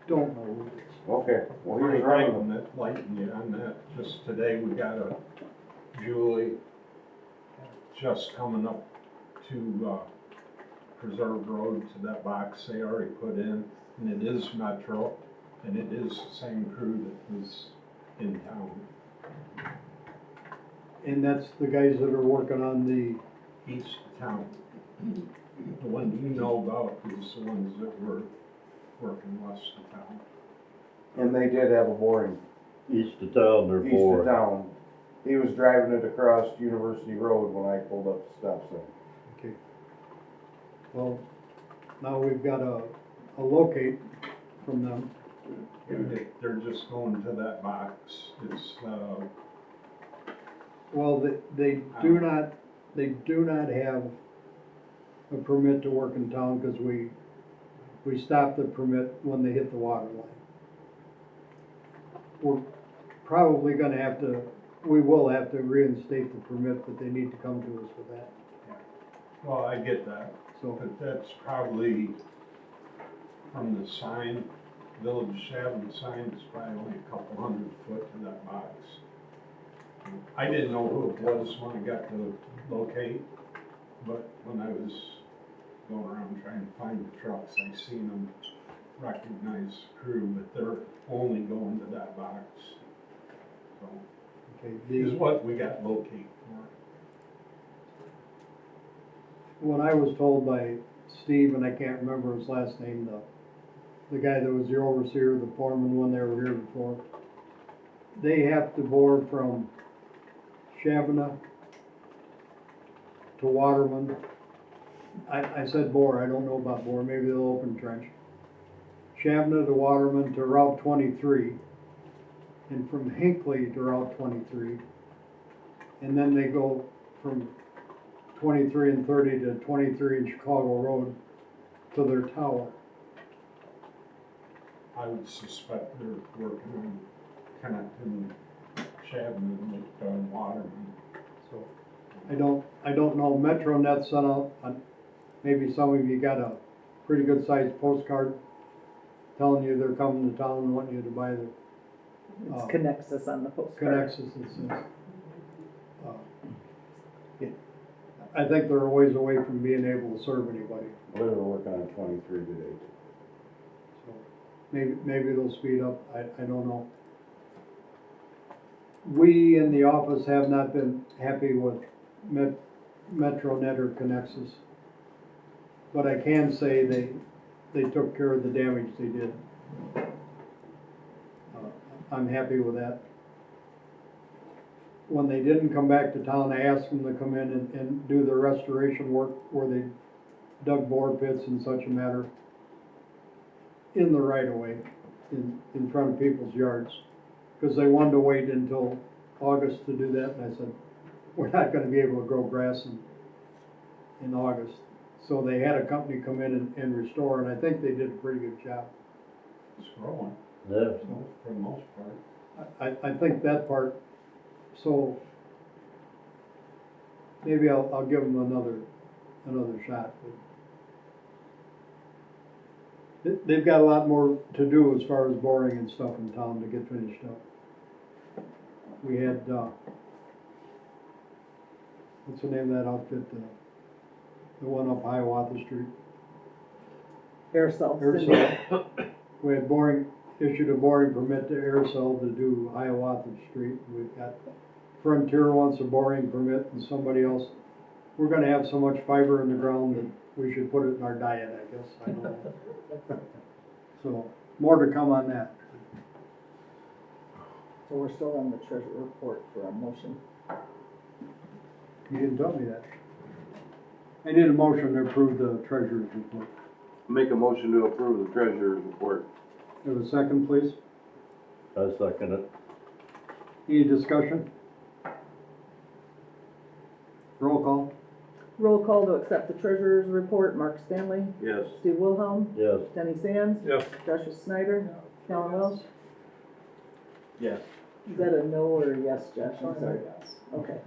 don't know who it is. Okay, well, he was Right, running. on that, lighten you on that, just today we got a Julie just coming up to, Preserve Road to that box they already put in, and it is Metro, and it is the same crew that was in town. And that's the guys that are working on the, East of town. The one you know about is the ones that were working west of town. And they did have a boring East of town, they're east of boring. town. He was driving it across University Road when I pulled up the stop sign. okay. Well, now we've got a locate from them. They're just going to that box, it's, Well, they do not have a permit to work in town because we stopped the permit when they hit the water line. We're probably gonna have to, we will have to reinstate the permit, but they need to come to us with that, well, I get that. so. But that's probably from the sign, Village Shabbona sign, it's probably only a couple 100 foot to that box. I didn't know who it was when I got to locate, but when I was going around trying to find the trucks, I seen them recognize crew, but they're only going to that box. So, Okay, is what we got locate for. What I was told by Steve, and I can't remember his last name, the guy that was the overseer, the foreman when they were here before, they have to bore from Shabbona to Waterman. I said bore, I don't know about bore, maybe they'll open trench. Shabbona to Waterman to Route 23, and from Hinckley to Route 23. And then they go from 23 and 30 to 23 in Chicago Road to their tower. I would suspect they're working on connecting Shabbona with Waterman. So I don't know, MetroNet sent out, maybe some of you got a pretty good sized postcard telling you they're coming to town and wanting you to buy the It's connects us on the postcard. Connexus, it says. Yeah. I think they're a ways away from being able to serve anybody, They were working on 23 today. so maybe they'll speed up, I don't know. We in the office have not been happy with MetroNet or Connexus. But I can say they took care of the damage they did. I'm happy with that. When they didn't come back to town, I asked them to come in and do the restoration work where they dug bore pits and such a matter in the right of way, in front of people's yards. Because they wanted to wait until August to do that, and I said, we're not gonna be able to grow grass in August. So they had a company come in and restore, and I think they did a pretty good job. It's growing, Yeah. for the most part. I think that part, so maybe I'll give them another shot. They've got a lot more to do as far as boring and stuff in town to get finished up. We had, what's the name of that outfit, the one up Hiawatha Street? Aircel. Aircel. We had issued a boring permit to Aircel to do Hiawatha Street. We've got Frontier wants a boring permit, and somebody else, we're gonna have so much fiber in the ground that we should put it in our diet, I guess, I don't know. So, more to come on that. So we're still on the treasurer report for a motion. You didn't tell me that. I need a motion to approve the treasurer's report. Make a motion to approve the treasurer's report. Have a second, please? I second it. Any discussion? Roll call? Roll call to accept the treasurer's report, Mark Stanley, Yes. Steve Wilhelm, Yes. Denny Sands, Yes. Joshua Snyder, Callan Welsh. Yes. Is that a no or a yes, Josh? I'm sorry. Yes. Okay.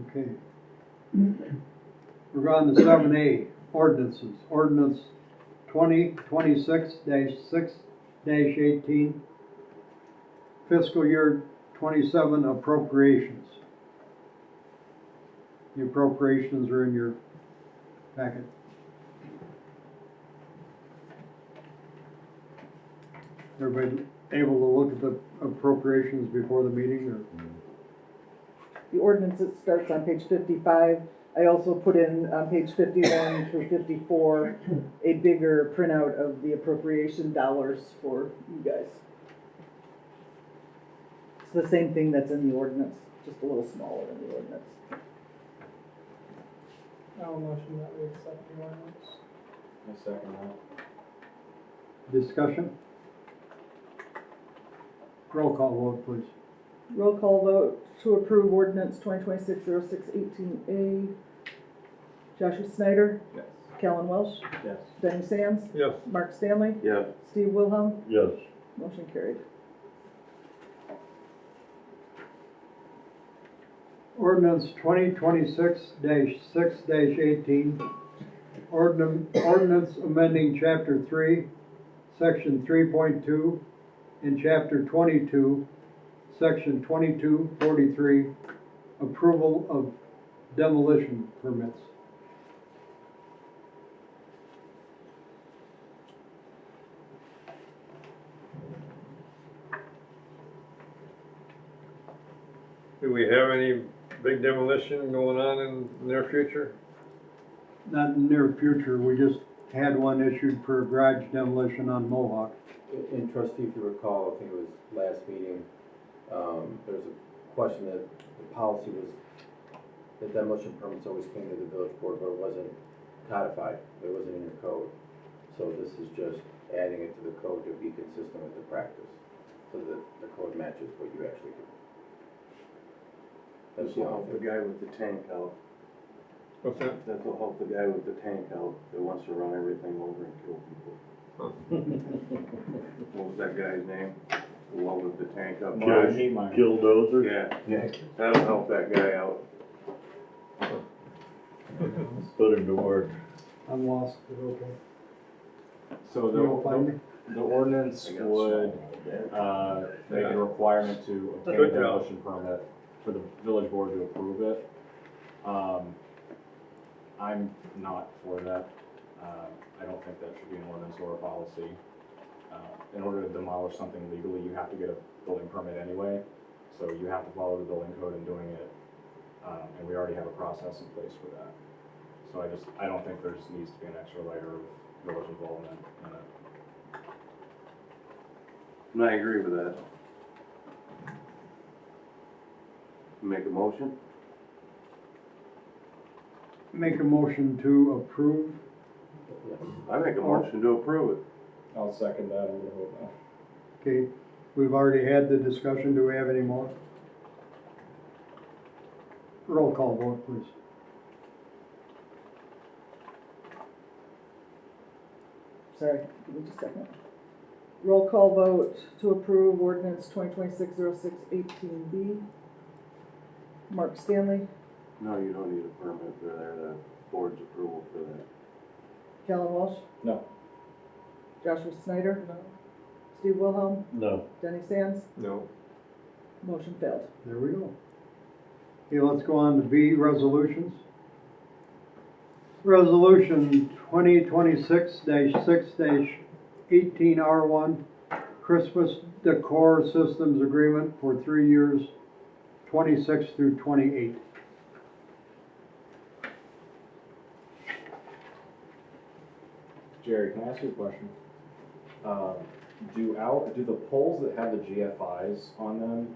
Okay. We're on to 7A, ordinances. Ordinance 2026-6-18, fiscal year 27 appropriations. The appropriations are in your packet. Everybody able to look at the appropriations before the meeting, or? The ordinance, it starts on page 55. I also put in on page 51 through 54 a bigger printout of the appropriation dollars for you guys. It's the same thing that's in the ordinance, just a little smaller in the ordinance. I'll motion that we accept the ordinance. I second that. Discussion? Roll call vote, please. Roll call vote to approve ordinance 2026-06-18A. Joshua Snyder, Yes. Callan Welsh, Yes. Denny Sands, Yes. Mark Stanley, Yes. Steve Wilhelm, Yes. motion carried. Ordinance 2026-6-18, ordinance amending chapter 3, section 3.2, and chapter 22, section 2243, approval of demolition permits. Do we have any big demolition going on in the near future? Not in the near future, we just had one issued for a garage demolition on Mohawk. And trustee, if you recall, I think it was last meeting, there was a question that the policy was, the demolition permits always came to the village board, but it wasn't codified, it wasn't in your code. So this is just adding it to the code to be consistent with the practice, so that the code matches what you actually do. That's This the will only help the thing. guy with the tank out. What's that? That will help the guy with the tank out that wants to run everything over and kill people. What was that guy's name? The one with the tank up? Killdozer? Yeah, that'll help that guy out. Put him to work. I'm lost, but okay. So You don't find me? the ordinance I got would, small. make it a requirement to obtain a Good job. demolition permit for the village board to approve it. I'm not for that. I don't think that should be an ordinance or a policy. In order to demolish something legally, you have to get a building permit anyway, so you have to follow the building code in doing it. And we already have a process in place for that. So I don't think there's needs to be an extra layer of village involvement in it. And I agree with that. Make a motion? Make a motion to approve. I make a motion to approve it. I'll second that, I'm gonna vote no. Okay, we've already had the discussion. Do we have any more? Roll call vote, please. Sorry, give me just a second. Roll call vote to approve ordinance 2026-06-18B. Mark Stanley, No, you don't need a permit for that, the board's approval for that. Kellen Walsh, No. Joshua Snyder, No. Steve Wilhelm, No. Denny Sands, No. motion failed. There we go. Okay, let's go on to B, resolutions. Resolution 2026-6-18R1, Christmas Decor Systems Agreement for 3 years, 26 through 28. Jerry, can I ask you a question? Do the poles that have the GFIs on them,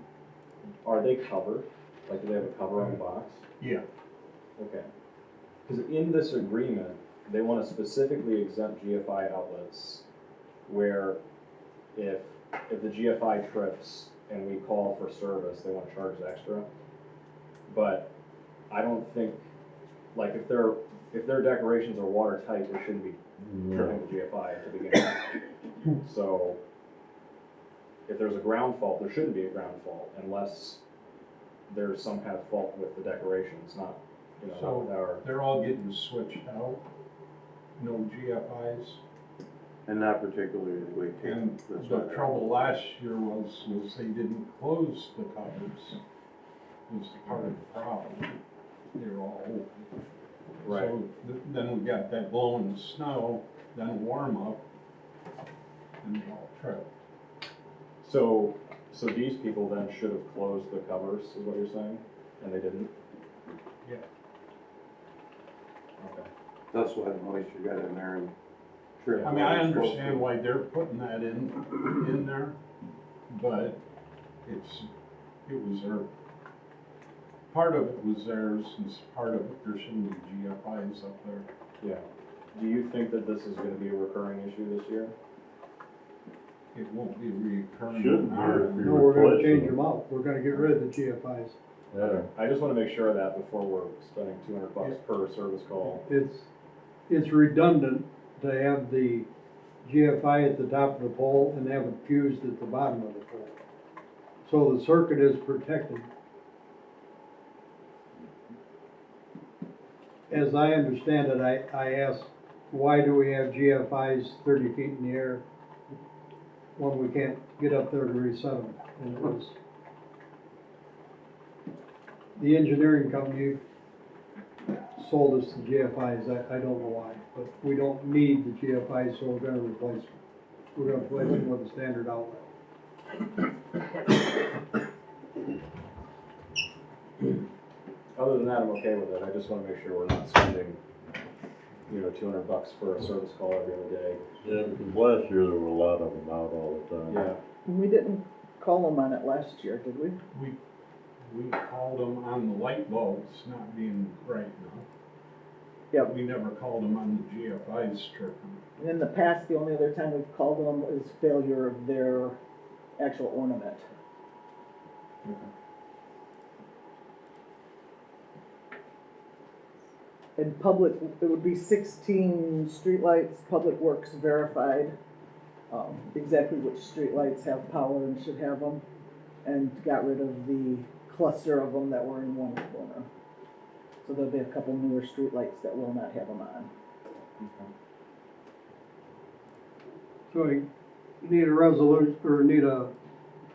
are they covered? Like, do they have a cover on the box? Yeah. Okay. Because in this agreement, they want to specifically exempt GFI outlets where if the GFI trips and we call for service, they want to charge extra. But I don't think, like, if their decorations are watertight, they shouldn't be tripping the GFI to begin with. So if there's a ground fault, there shouldn't be a ground fault unless there's some kind of fault with the decorations, not, not with our. They're all getting switched out, no GFIs. And not particularly And the trouble last year was they didn't close the covers. Was part of the problem. They were all open. Right. So then we got that blowing snow, then warm up, and they all tripped. So these people then should have closed the covers, is what you're saying, and they didn't? Yeah. Okay. That's why the moisture got in there and tripped. I mean, I understand why they're putting that in there, but it was their, part of it was theirs, and part of it, there shouldn't be GFIs up there. Yeah. Do you think that this is gonna be a recurring issue this year? It won't be recurring. Shouldn't be if No, you we're gonna replace change them. them out. We're gonna get rid of the GFIs. Yeah. I just wanna make sure of that before we're spending $200 per service call. It's redundant to have the GFI at the top of the pole and have it fused at the bottom of the pole. So the circuit is protected. As I understand it, I asked, why do we have GFIs 30 feet in the air when we can't get up there to reset them? And it was the engineering company sold us the GFIs. I don't know why, but we don't need the GFIs, so we're gonna replace them. We're gonna replace them with a standard outlet. Other than that, I'm okay with it. I just wanna make sure we're not spending, $200 for a service call every other day. Yeah, because last year there were a lot of them out all the time. Yeah. We didn't call them on it last year, did we? We called them on the light bulbs not being bright enough. Yep. We never called them on the GFI's trip. And in the past, the only other time we've called them is failure of their actual ornament. And public, it would be 16 streetlights, Public Works verified, exactly which streetlights have power and should have them, and got rid of the cluster of them that were in one corner. So there'll be a couple newer streetlights that will not have them on. So you need a resolution, or need a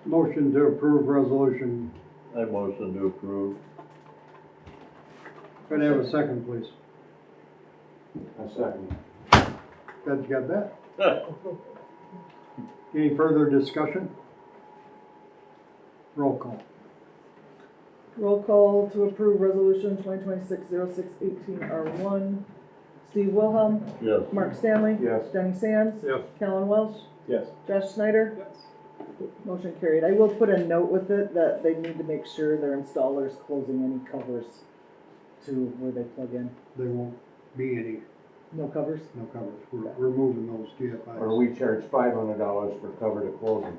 motion to approve resolution. I motion to approve. Could I have a second, please? A second. Glad you got that. Any further discussion? Roll call. Roll call to approve resolution 2026-06-18 R1. Steve Wilhelm, Yes. Mark Stanley. Yes. Denny Sands. Yes. Kellen Welsh, Yes. Josh Snyder. Yes. Motion carried. I will put a note with it that they need to make sure their installer's closing any covers to where they plug in. There won't be any, No covers? no covers. We're removing those GFIs. Or we charge $500 for cover to close them.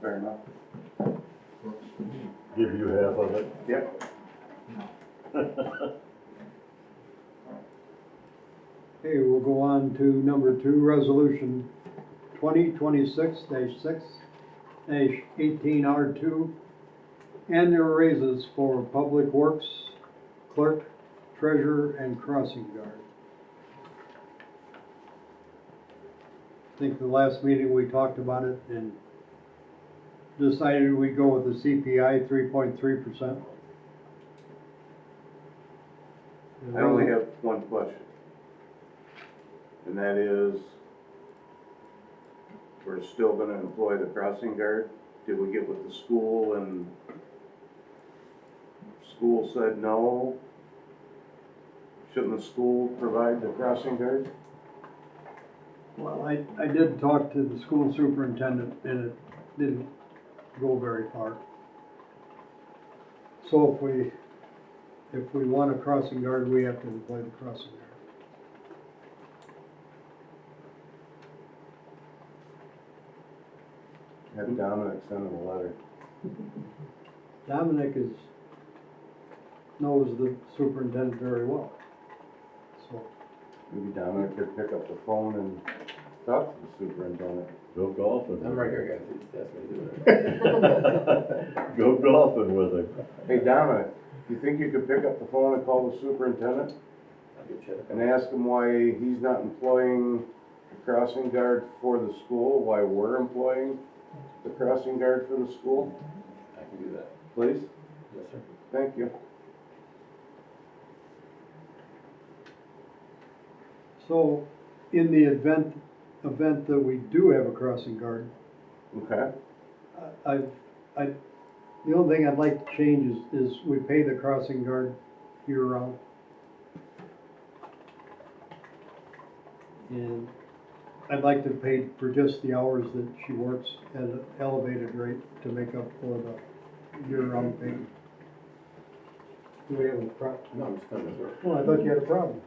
Fair enough. Give you half of it. Yep. Okay, we'll go on to number 2, resolution 2026-6-18R2, annual raises for Public Works, clerk, treasurer, and crossing guard. I think the last meeting we talked about it and decided we'd go with the CPI 3.3%. I only have one question. And that is, we're still gonna employ the crossing guard? Did we get with the school and school said no? Shouldn't the school provide the crossing guard? Well, I did talk to the school superintendent and it didn't go very far. So if we want a crossing guard, we have to employ the crossing guard. Have Dominic send him a letter. Dominic knows the superintendent very well. So, Maybe Dominic could pick up the phone and talk to the superintendent. Go golfing. I'm right here, guys, that's me doing it. Go golfing with him. Hey Dominic, you think you could pick up the phone and call the superintendent I'll get you. and ask him why he's not employing the crossing guard for the school, why we're employing the crossing guard for the school, I can do that. please? Yes, sir. Thank you. so in the event that we do have a crossing guard, Okay. the only thing I'd like to change is we pay the crossing guard year round. And I'd like to pay for just the hours that she works at an elevated rate to make up for the year-round pay. Do we have a problem? No, I'm just coming to work. Well, I thought you had a problem.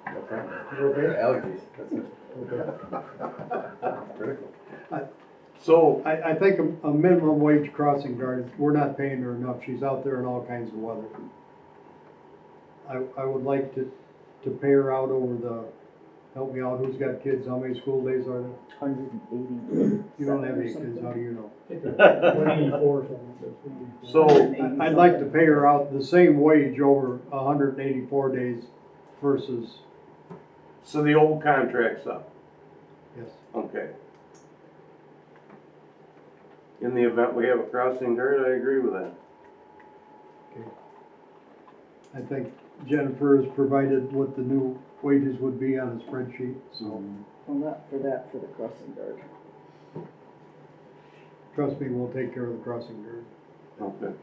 No problem. You okay? Allergies, that's it. Okay. Critical. So, I think a minimum wage crossing guard, we're not paying her enough. She's out there in all kinds of weather. I would like to pay her out over the, help me out, who's got kids? How many school days are there? 180. You don't have any kids, how do you know? so, I'd like to pay her out the same wage over 184 days versus, so the old contract's up, yes. okay. In the event we have a crossing guard, I agree with that. I think Jennifer has provided what the new wages would be on a spreadsheet, so Well, not for that, for the crossing guard. trust me, we'll take care of the crossing guard. Okay.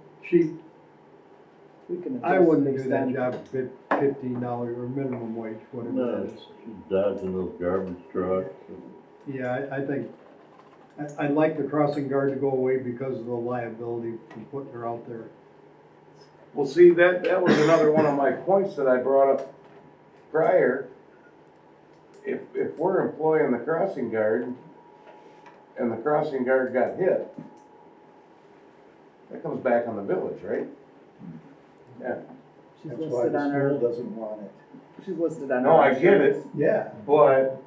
We can I adjust wouldn't do based that on- job for $15 or minimum wage, whatever No, that is. she's dodging those garbage trucks. Yeah, I think I'd like the crossing guard to go away because of the liability from putting her out there. Well, see, that was another one of my points that I brought up prior. If we're employing the crossing guard and the crossing guard got hit, that comes back on the village, right? Yeah. She's That's why listed the on her, school doesn't want it. she's listed on her. No, I get it, insurance. Yeah. but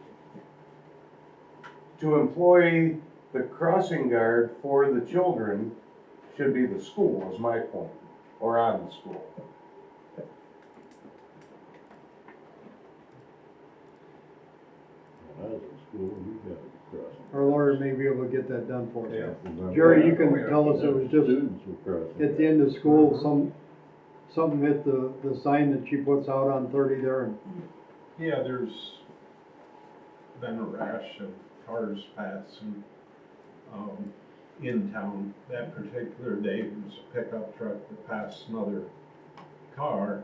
to employ the crossing guard for the children should be the school, is my point, or on the school. When I was in school, you got a crossing. Our lawyer may be able to get that done for us. Yeah. Remember Jerry, you that? can tell us it was just Students were crossing. at the end of school, something hit the sign that she puts out on 30 there, and Yeah, there's been a rash of cars passing, in town. That particular day, it was a pickup truck that passed another car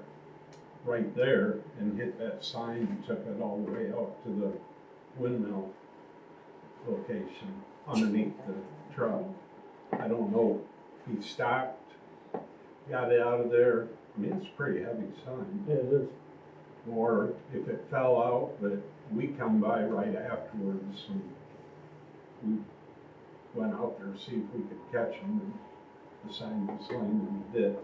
right there and hit that sign and took it all the way out to the windmill location underneath the truck. I don't know, he stopped, got it out of there. I mean, it's a pretty heavy sign. Yeah, it is. Or if it fell out, but we come by right afterwards and we went out there to see if we could catch him, and the sign was laying in the ditch.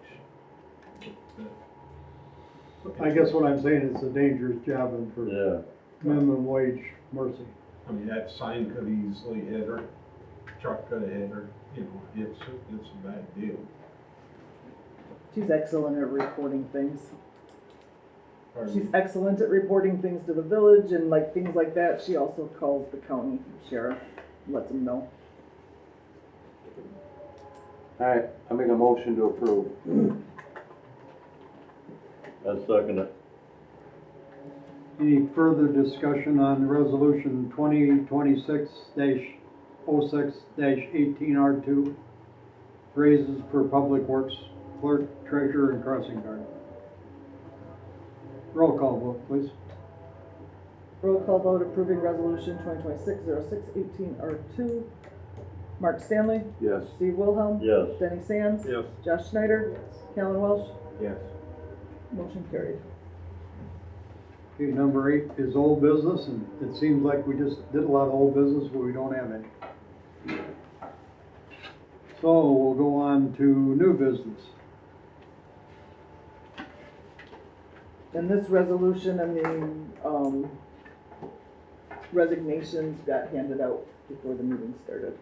I guess what I'm saying, it's a dangerous job and for Yeah, minimum wage, mercy. I mean, that sign could easily hit her, truck could have hit her, you know, it's a bad deal. She's excellent at reporting things. Pardon She's me? excellent at reporting things to the village and like things like that. She also calls the county sheriff, lets them know. Alright, I make a motion to approve. I second it. Any further discussion on resolution 2026-06-18R2? Raises for public works clerk, treasurer, and crossing guard. Roll call vote, please. Roll call vote approving resolution 2026-06-18R2. Mark Stanley, Yes. Steve Wilhelm, Yes. Denny Sands, Yes. Josh Schneider, Callan Welsh, Yes. motion carried. Okay, number 8 is old business, and it seems like we just did a lot of old business, but we don't have any. So we'll go on to new business. And this resolution and the, resignations got handed out before the meeting started.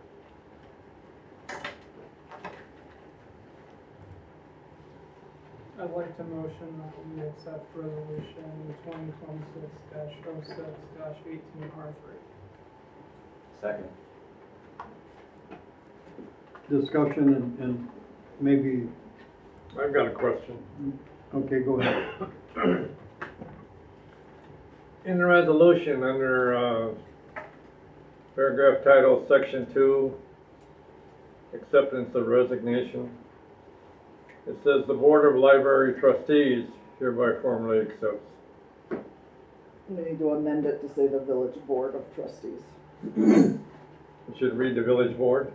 I'd like to motion that we accept resolution 2026-06-18R3. Second. Discussion and maybe, I've got a question. okay, go ahead. In the resolution, under, paragraph title, section 2, acceptance of resignation, it says the Board of Library Trustees hereby formally accepts. We need to amend it to say the village board of trustees. It should read the village board?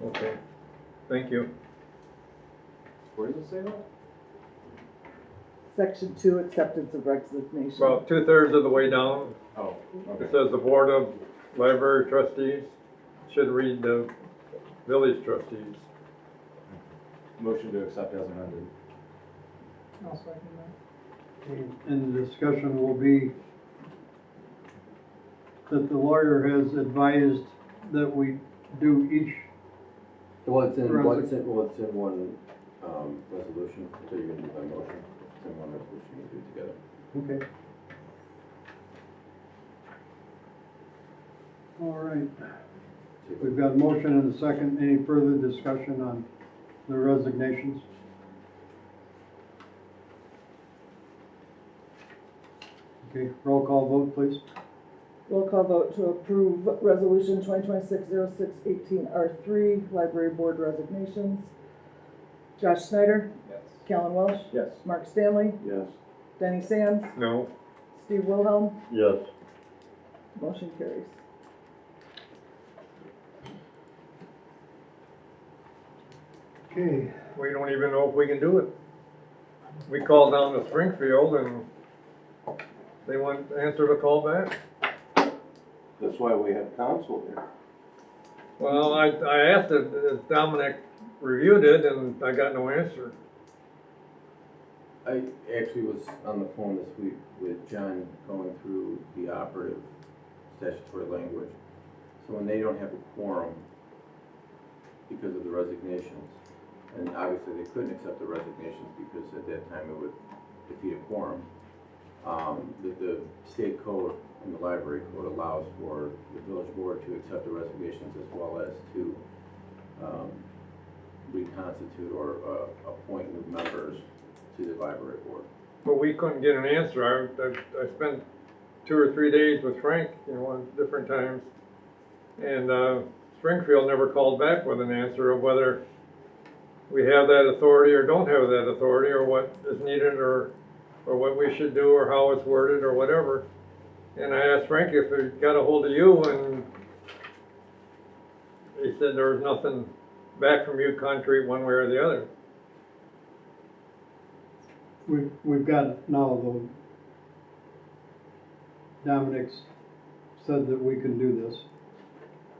Okay, thank you. Where does it say that? Section 2, acceptance of resignation. About 2/3 of the way down, Oh, okay. it says the Board of Library Trustees, should read the village trustees. Motion to accept as amended. I'll second that. And the discussion will be that the lawyer has advised that we do each, Well, it's in one, resolution, so you're gonna do by motion, it's in one resolution you do together. okay. All right, we've got a motion and a second. Any further discussion on the resignations? Okay, roll call vote, please. Roll call vote to approve resolution 2026-06-18R3, library board resignations. Josh Schneider, Yes. Callan Welsh, Yes. Mark Stanley, Yes. Denny Sands, No? Steve Wilhelm, Yes. motion carries. Okay, We don't even know if we can do it. We called down to Springfield and they wouldn't answer the call back. That's why we have council here. Well, I asked if Dominic reviewed it and I got no answer. I actually was on the phone this week with John going through the operative statutory language. So when they don't have a quorum because of the resignations, and obviously they couldn't accept the resignations because at that time it would defeat a quorum, the state code and the library code allows for the village board to accept the resignations as well as to reconstitute or appoint new members to the library board. But we couldn't get an answer. I spent 2 or 3 days with Frank, at different times. And Springfield never called back with an answer of whether we have that authority or don't have that authority, or what is needed, or what we should do, or how it's worded, or whatever. And I asked Frank if he got a hold of you, and he said there was nothing back from you concrete one way or the other. we've got it now though. Dominic's said that we can do this.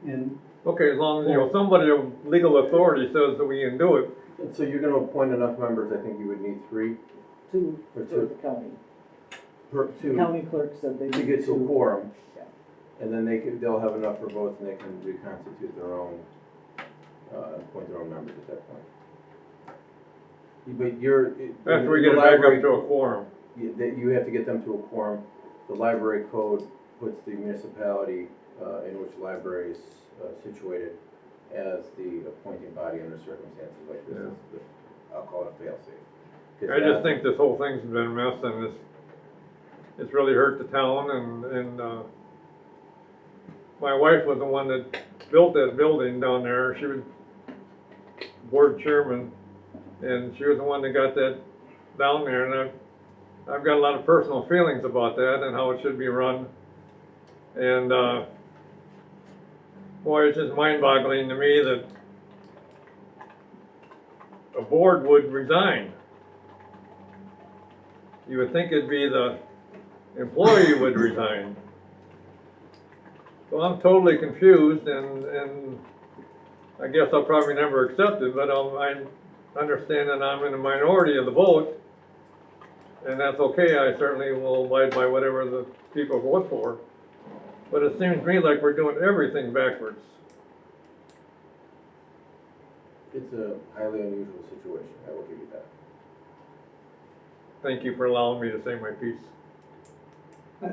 And Okay, as long as, somebody of legal authority says that we can do it. And so you're gonna appoint enough members, I think you would need 3 Two or for 2 the county. per The 2 county clerk said they. to need get to a 2. quorum. Yeah. And then they'll have enough for votes and they can reconstitute their own, appoint their own members at that point. But After we get it back up to a quorum. You have to get them to a quorum. The library code puts the municipality, in which the library is situated as the appointing body under circumstances like this. I'll call it a fail-safe. I just think this whole thing's been a mess, and it's really hurt the town, and my wife was the one that built that building down there. She was board chairman, and she was the one that got that down there, and I've got a lot of personal feelings about that and how it should be run. And boy, it's just mind-boggling to me that a board would resign. You would think it'd be the employee would resign. So I'm totally confused, and I guess I'll probably never accept it, but I understand that I'm in the minority of the vote, and that's okay. I certainly will abide by whatever the people vote for. But it seems to me like we're doing everything backwards. It's a highly unusual situation, I will give you that. Thank you for allowing me to say my piece.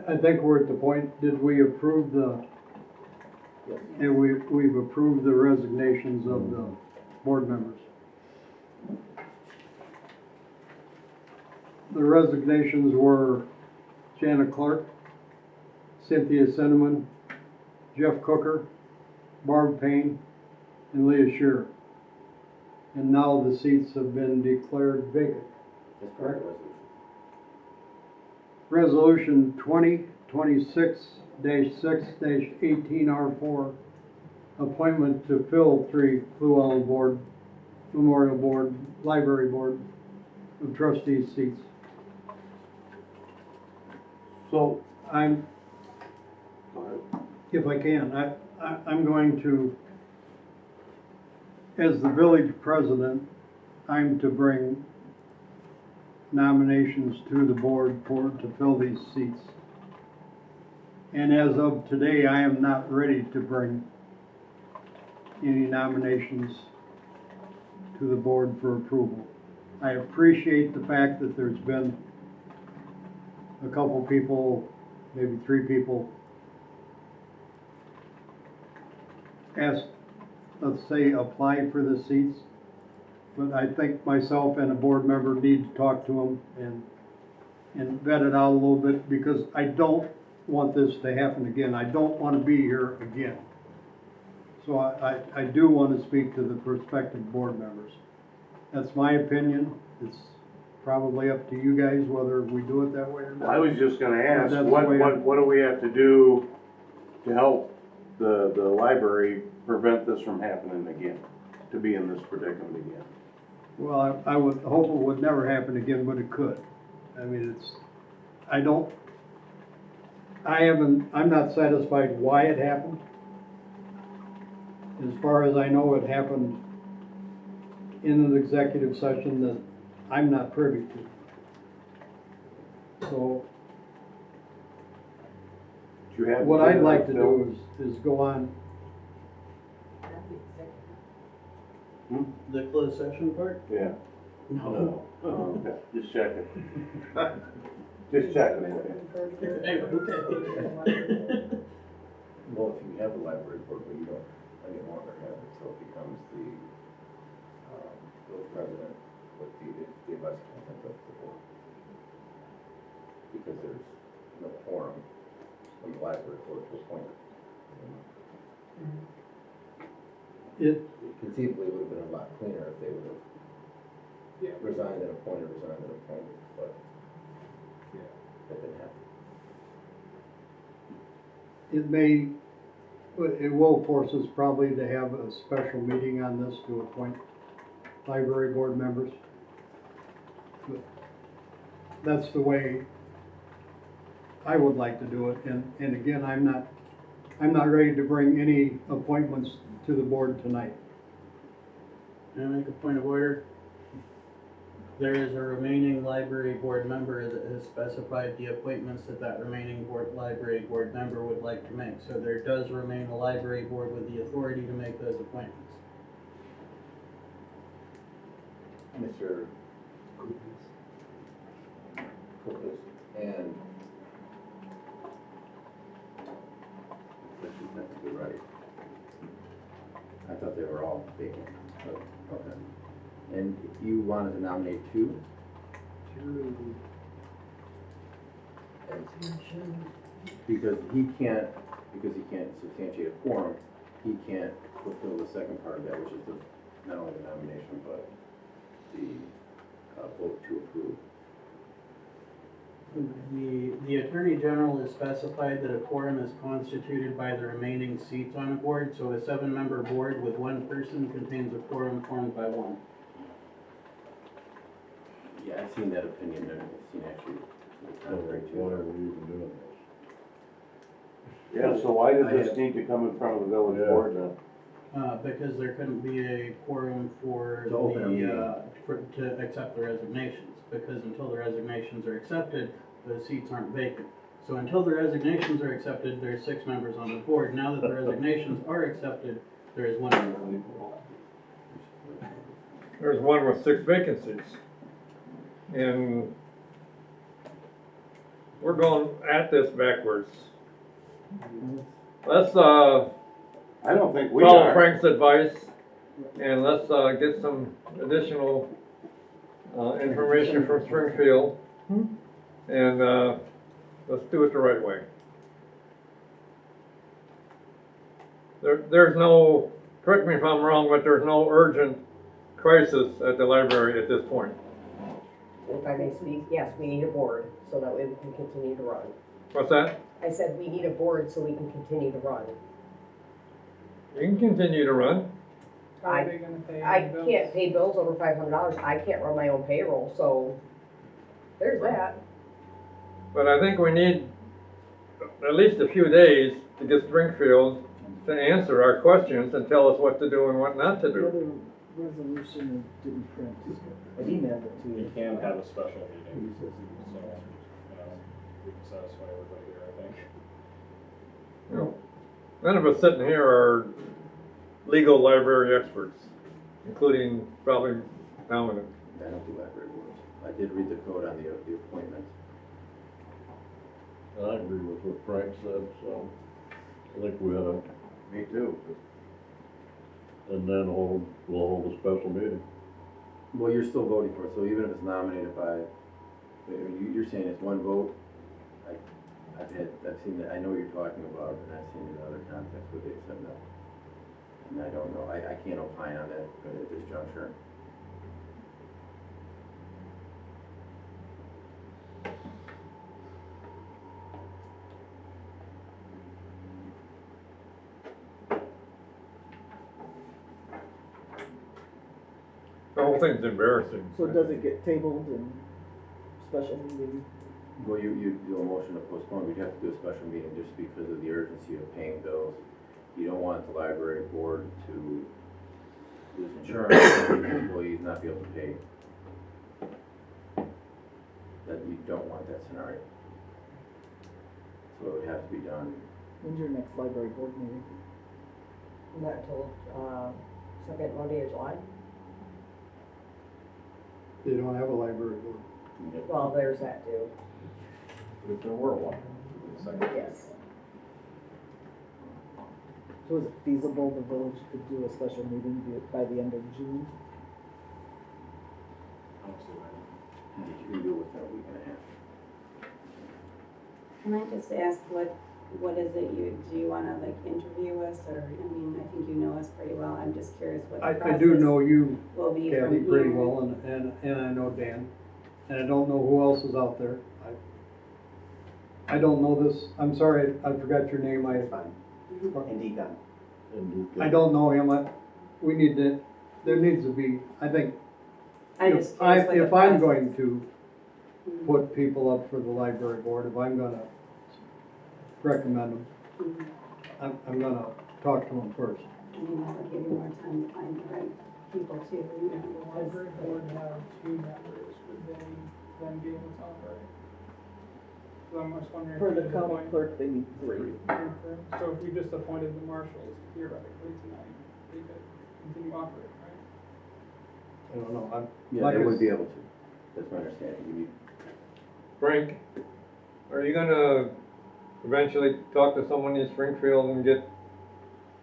I think we're at the point, did we approve Yes. and we've approved the resignations of the board members. The resignations were Janet Clark, Cynthia Cinnamon, Jeff Cooker, Barb Payne, and Leah Shearer. And now the seats have been declared vacant. That's part of the resolution. Resolution 2026-6-18R4, appointment to fill 3 Fluellen Board, Memorial Board, Library Board of Trustees seats. So, I'm, go ahead. if I can, I'm going to, as the village president, I'm to bring nominations to the board to fill these seats. And as of today, I am not ready to bring any nominations to the board for approval. I appreciate the fact that there's been a couple people, maybe 3 people, asked, let's say, apply for the seats. But I think myself and a board member need to talk to them and vet it out a little bit, because I don't want this to happen again. I don't want to be here again. So I do want to speak to the prospective board members. That's my opinion. It's probably up to you guys whether we do it that way or not. I was just gonna ask, That's the what way what do we have to do to help the library prevent this from happening again, to be in this predicament again? Well, I would hope it would never happen again, but it could. I mean, I'm not satisfied why it happened. As far as I know, it happened in an executive session that I'm not privy to. So Do you have? what I'd like to do is go on. The closed session part? Yeah. No. Okay, just checking. Just checking. Okay. Well, if you have a library board, but you don't any longer have it, so it becomes the president with the vice president of the board. Because there's no quorum from the library board to appoint it. It, Conceivably, it would have been a lot cleaner if they would have resigned and appointed, but that didn't happen. it may, it will force us probably to have a special meeting on this to appoint library board members. But that's the way I would like to do it, and again, I'm not ready to bring any appointments to the board tonight. Can I make a point of order? There is a remaining library board member that has specified the appointments that remaining library board member would like to make. So there does remain a library board with the authority to make those appointments. Mr. Kupis and this is meant to be right. I thought they were all vacant, but, okay. And you wanted to nominate two? Because he can't substantiate a quorum, he can't fulfill the second part of that, which is not only the nomination, but the vote to approve. The Attorney General has specified that a quorum is constituted by the remaining seats on a board, so a 7-member board with one person contains a quorum formed by one. Yeah, I've seen that opinion, and I've seen actually the So contrary why are to we even doing this? Yeah, so why did this need to come in front of the village Yeah. board then? Because there couldn't be a quorum for To open a meeting. to accept the resignations, because until the resignations are accepted, the seats aren't vacant. So until the resignations are accepted, there's 6 members on the board. Now that the resignations are accepted, there is 1 member on the board. There's one with 6 vacancies. And we're going at this backwards. Let's, I don't think we follow are. Frank's advice, and let's, get some additional, information from Springfield. And, let's do it the right way. There's no, correct me if I'm wrong, but there's no urgent crisis at the library at this point. If I may speak, yes, we need a board, so that way we can continue to run. What's that? I said we need a board so we can continue to run. You can continue to run. How are they gonna pay I the bills? can't pay bills over $500, I can't run my own payroll, so there's that. But I think we need at least a few days to get Springfield to answer our questions and tell us what to do and what not to The do. other resolution didn't print, I emailed it to You you. can have a special meeting, so, we can satisfy everybody here, I think. You know, none of us sitting here are legal library experts, including probably Dominic. I don't do library boards. I did read the code on the appointment. I agree with what Frank said, so I think we ought to, Me too. and then we'll hold a special meeting. Well, you're still voting for it, so even if it's nominated by, you're saying it's one vote. I've seen that, I know what you're talking about, and I've seen it in other contexts where they've said no. And I don't know, I can't opine on that at this juncture. So whole thing's embarrassing. So does it get tabled in special meeting? Well, you do a motion to postpone, we'd have to do a special meeting just because of the urgency of paying bills. You don't want the library board to lose insurance, and employees not be able to pay. That you don't want that scenario. So it would have to be done. When's your next library board meeting? Not until, second Monday of July. They don't have a library board. Well, there's that too. If there were one. Yes. So is it feasible the village could do a special meeting by the end of June? I think you can do it within a week and a half. Can I just ask what is it do you wanna like interview us, or, I mean, I think you know us pretty well, I'm just curious what the I process do know you, will be from Kathy, here. pretty well, and I know Dan, and I don't know who else is out there. I don't know this, I'm sorry, I forgot your name, It's fine. Indeed done. I don't know him, we need to, there needs to be, I think, I'm just curious what the if I'm process- going to put people up for the library board, if I'm gonna recommend them, Mhm. I'm gonna talk to them first. I mean, that would give you more time to find the right people too, you know, The because library board have 2 members, would they then be able to operate? So I'm just wondering. For if we the just county appoint- clerk, they need 3. So if we just appointed the marshals theoretically tonight, they could continue operating, right? I don't know, Yeah, Like they I would s- be able to. That's my understanding. You need, Frank, are you gonna eventually talk to someone in Springfield and get,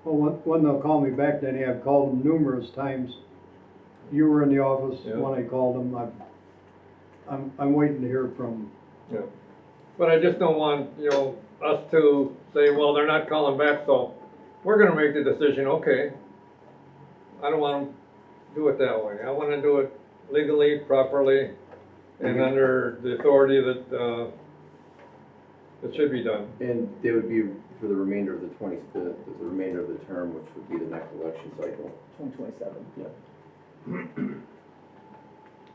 well, when they'll call me back, Danny, I've called them numerous times. You were in the office Yeah. when I called them, I'm waiting to hear from, but I just don't want, us to say, well, they're not calling back, so we're gonna make the decision, okay. I don't wanna do it that way. I wanna do it legally, properly, and under the authority that, it should be done. and they would be for the remainder of the remainder of the term, which would be the next election cycle. 2027.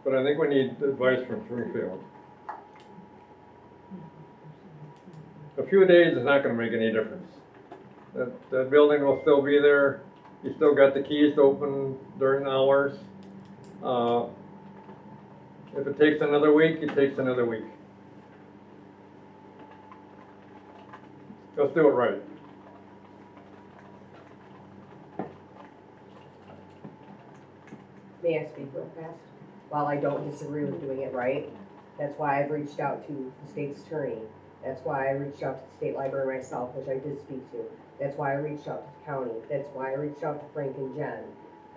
But I think we need advice from Springfield. A few days is not gonna make any difference. That building will still be there, you still got the keys to open during hours. If it takes another week, it takes another week. Let's do it right. May I speak real fast? While I don't disagree with doing it right, that's why I've reached out to the state's attorney. That's why I reached out to the state library myself, which I did speak to. That's why I reached out to the county. That's why I reached out to Frank and Jen.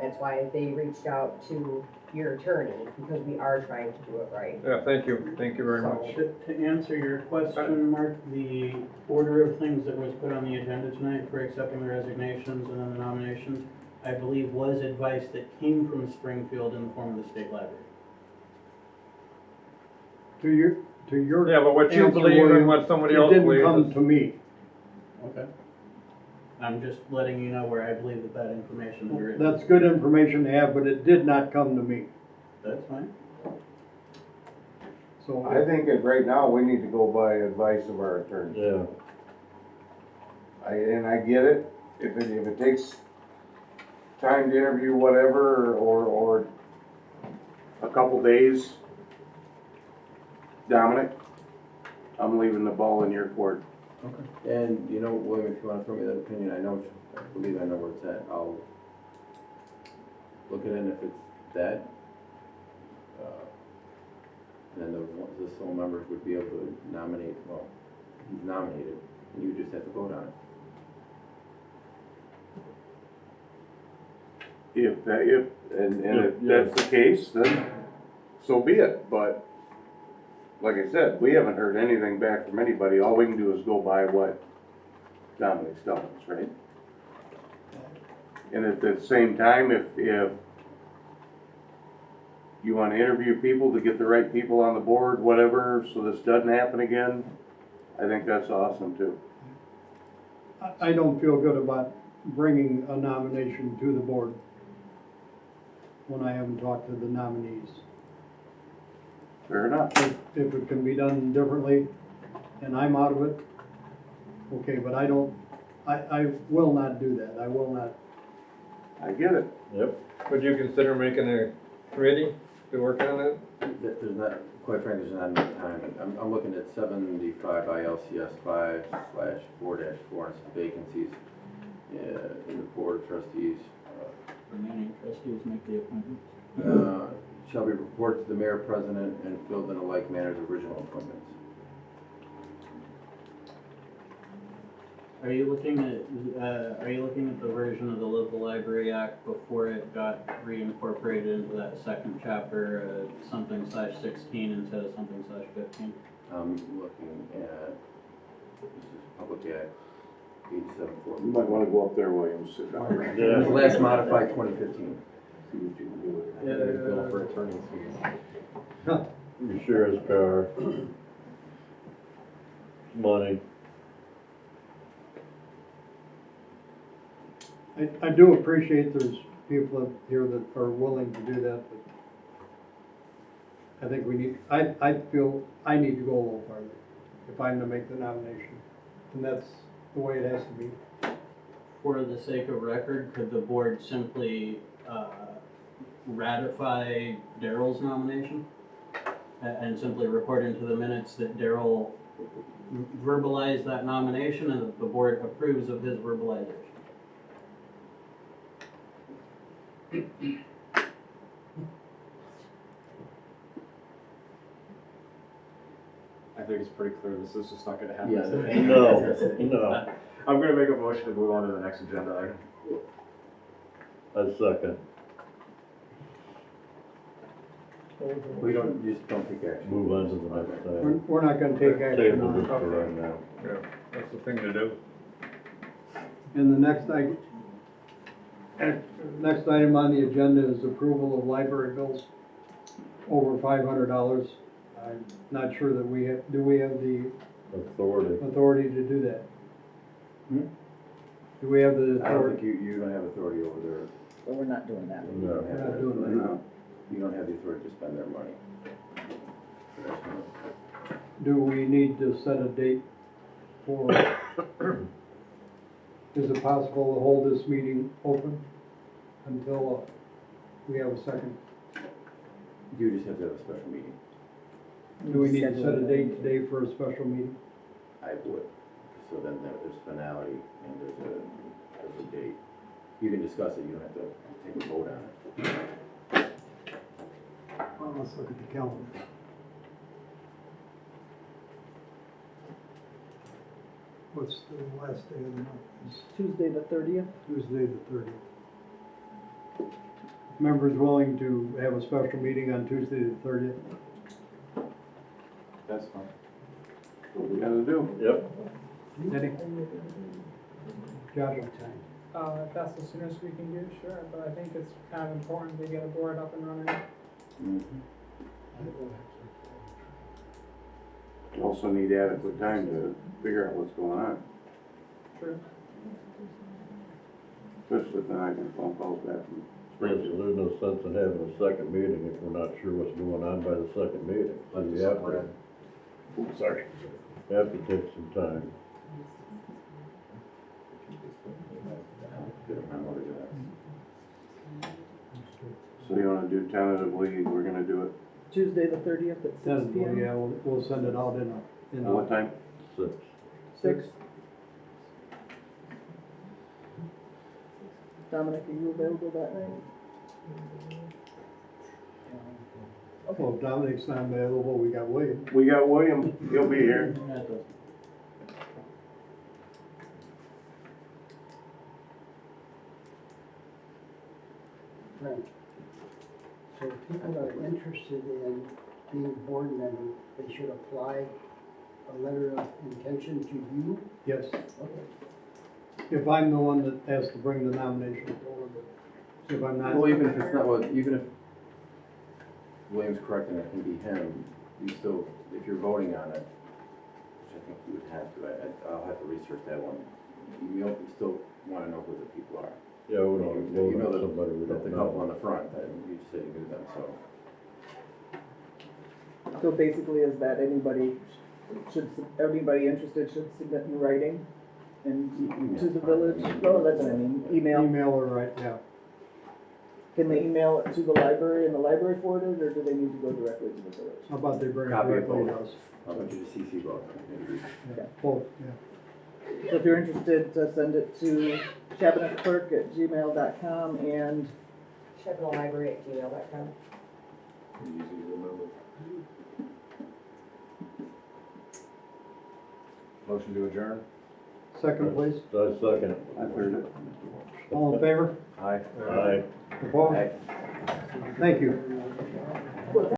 That's why they reached out to your attorney, because we are trying to do it right. Yeah, thank you very much. To answer your question, Mark, the order of things that was put on the agenda tonight for accepting the resignations and then the nominations, I believe was advice that came from Springfield in the form of the state library. to your Yeah, but what you answer, believe and William, what somebody it else didn't believes come is- to me. Okay. I'm just letting you know where I believe that information is written. That's good information to have, but it did not come to me, That's fine. so. I think that right now, we need to go by advice of our attorney. Yeah, I get it, if it takes time to interview whatever, or a couple days, Dominic, I'm leaving the ball in your court. And William, if you wanna throw me that opinion, I believe I know where it's at. I'll look at it, and if it's that, then the sole members would be able to nominate, well, he's nominated, and you just have to vote on it. If that's the case, then so be it, but like I said, we haven't heard anything back from anybody, all we can do is go by what Dominic's telling us, right? And at the same time, if you wanna interview people to get the right people on the board, whatever, so this doesn't happen again, I think that's awesome too. I don't feel good about bringing a nomination to the board. when I haven't talked to the nominees. Fair enough. If it can be done differently and I'm out of it, okay, but I will not do that. I will not. I get it. Yep. Would you consider making a committee to work on it? There's not, quite frankly, there's not enough time. I'm looking at 75 ILCS 5/4-4 and some vacancies in the board of trustees. Remaining trustees make the appointment. Shall be reported to the mayor, president, and filled in a like manner as original appointments. Are you looking at the version of the local library act before it got reincorporated into that second chapter, something/16 instead of something/15? I'm looking at, this is Public Act 874. You might wanna go up there, William, sit down. It was last modified 2015. See what you can do with it. Yeah, bill for attorney's fees. Your sheriff's car, money. I do appreciate there's people up here that are willing to do that, but I think we need, I feel I need to go a little farther if I'm to make the nomination. And that's the way it has to be. For the sake of record, could the board simply ratify Daryl's nomination? And simply report into the minutes that Daryl verbalized that nomination and that the board approves of his verbalization? I think it's pretty clear this is just not gonna happen Yeah, today. No. I'm gonna make a motion to move on to the next agenda item. A second. We don't, you just don't take action. Move on to the next We're not gonna take action Table on this for it. right now. Yeah, that's the thing to do. And the next item on the agenda is approval of library bills over $500. I'm not sure that we have, do we have the Authority. authority to do that? Hmm? Do we have the I don't authority? think you don't have authority over there. But we're not doing that. You don't We're have not doing that. No. You don't have the authority to spend their money. Do we need to set a date for, is it possible to hold this meeting open until we have a second? You just have to have a special meeting. Do we need to set a date today for a special meeting? I would. So then there's finality and there's a date. You can discuss it, you don't have to take a vote on it. Well, let's look at the calendar. What's the last day of the month? It's Tuesday the 30th? Tuesday the 30th. Members willing to have a special meeting on Tuesday the 30th? That's fine. What we gotta do. Yep. Eddie? Josh? If that's the soonest we can do, sure, but I think it's kind of important to get a board up and running. You also need adequate time to figure out what's going on, True. especially if I get phone calls back from There's Springfield. no sense in having a second meeting if we're not sure what's going on by the second meeting. So you have to, Sorry. you have to take some time. Get a memo to that. So you wanna do tentatively, we're gonna do it, Tuesday the 30th at 6 p.m.? Yeah, we'll send it out in at what time? 6. 6. Dominic, are you available that night? Well, if Dominic's not available, we got William. We got William, he'll be here. Frank, so if people are interested in being a board member, they should apply a letter of intention to you? Yes, Okay. if I'm the one that has to bring the nomination forward. If I'm not. Well, even if it's not, well, even if William's correct and it can be him, you still, if you're voting on it, which I think you would have to, I'll have to research that one. You still wanna know who the people are. Yeah, we don't You vote know on that, somebody we that don't the couple know. on the front, that you say you knew them, so. So basically is that anybody anybody interested should submit in writing and to the village, oh, that's what I mean, email. Email or write, yeah. Can they email it to the library and the library forward it, or do they need to go directly to the village? How about they bring it Copy of directly to both. us? I'll let you to CC both. Maybe. Yeah, both, yeah. So if you're interested, send it to shabonaclerk@gmail.com and ShabonaLibrary@gmail.com. Easy to remember. Motion to adjourn? Second, please. I second. I heard it. All in favor? Aye. Aye. Opposed? Aye. Thank you.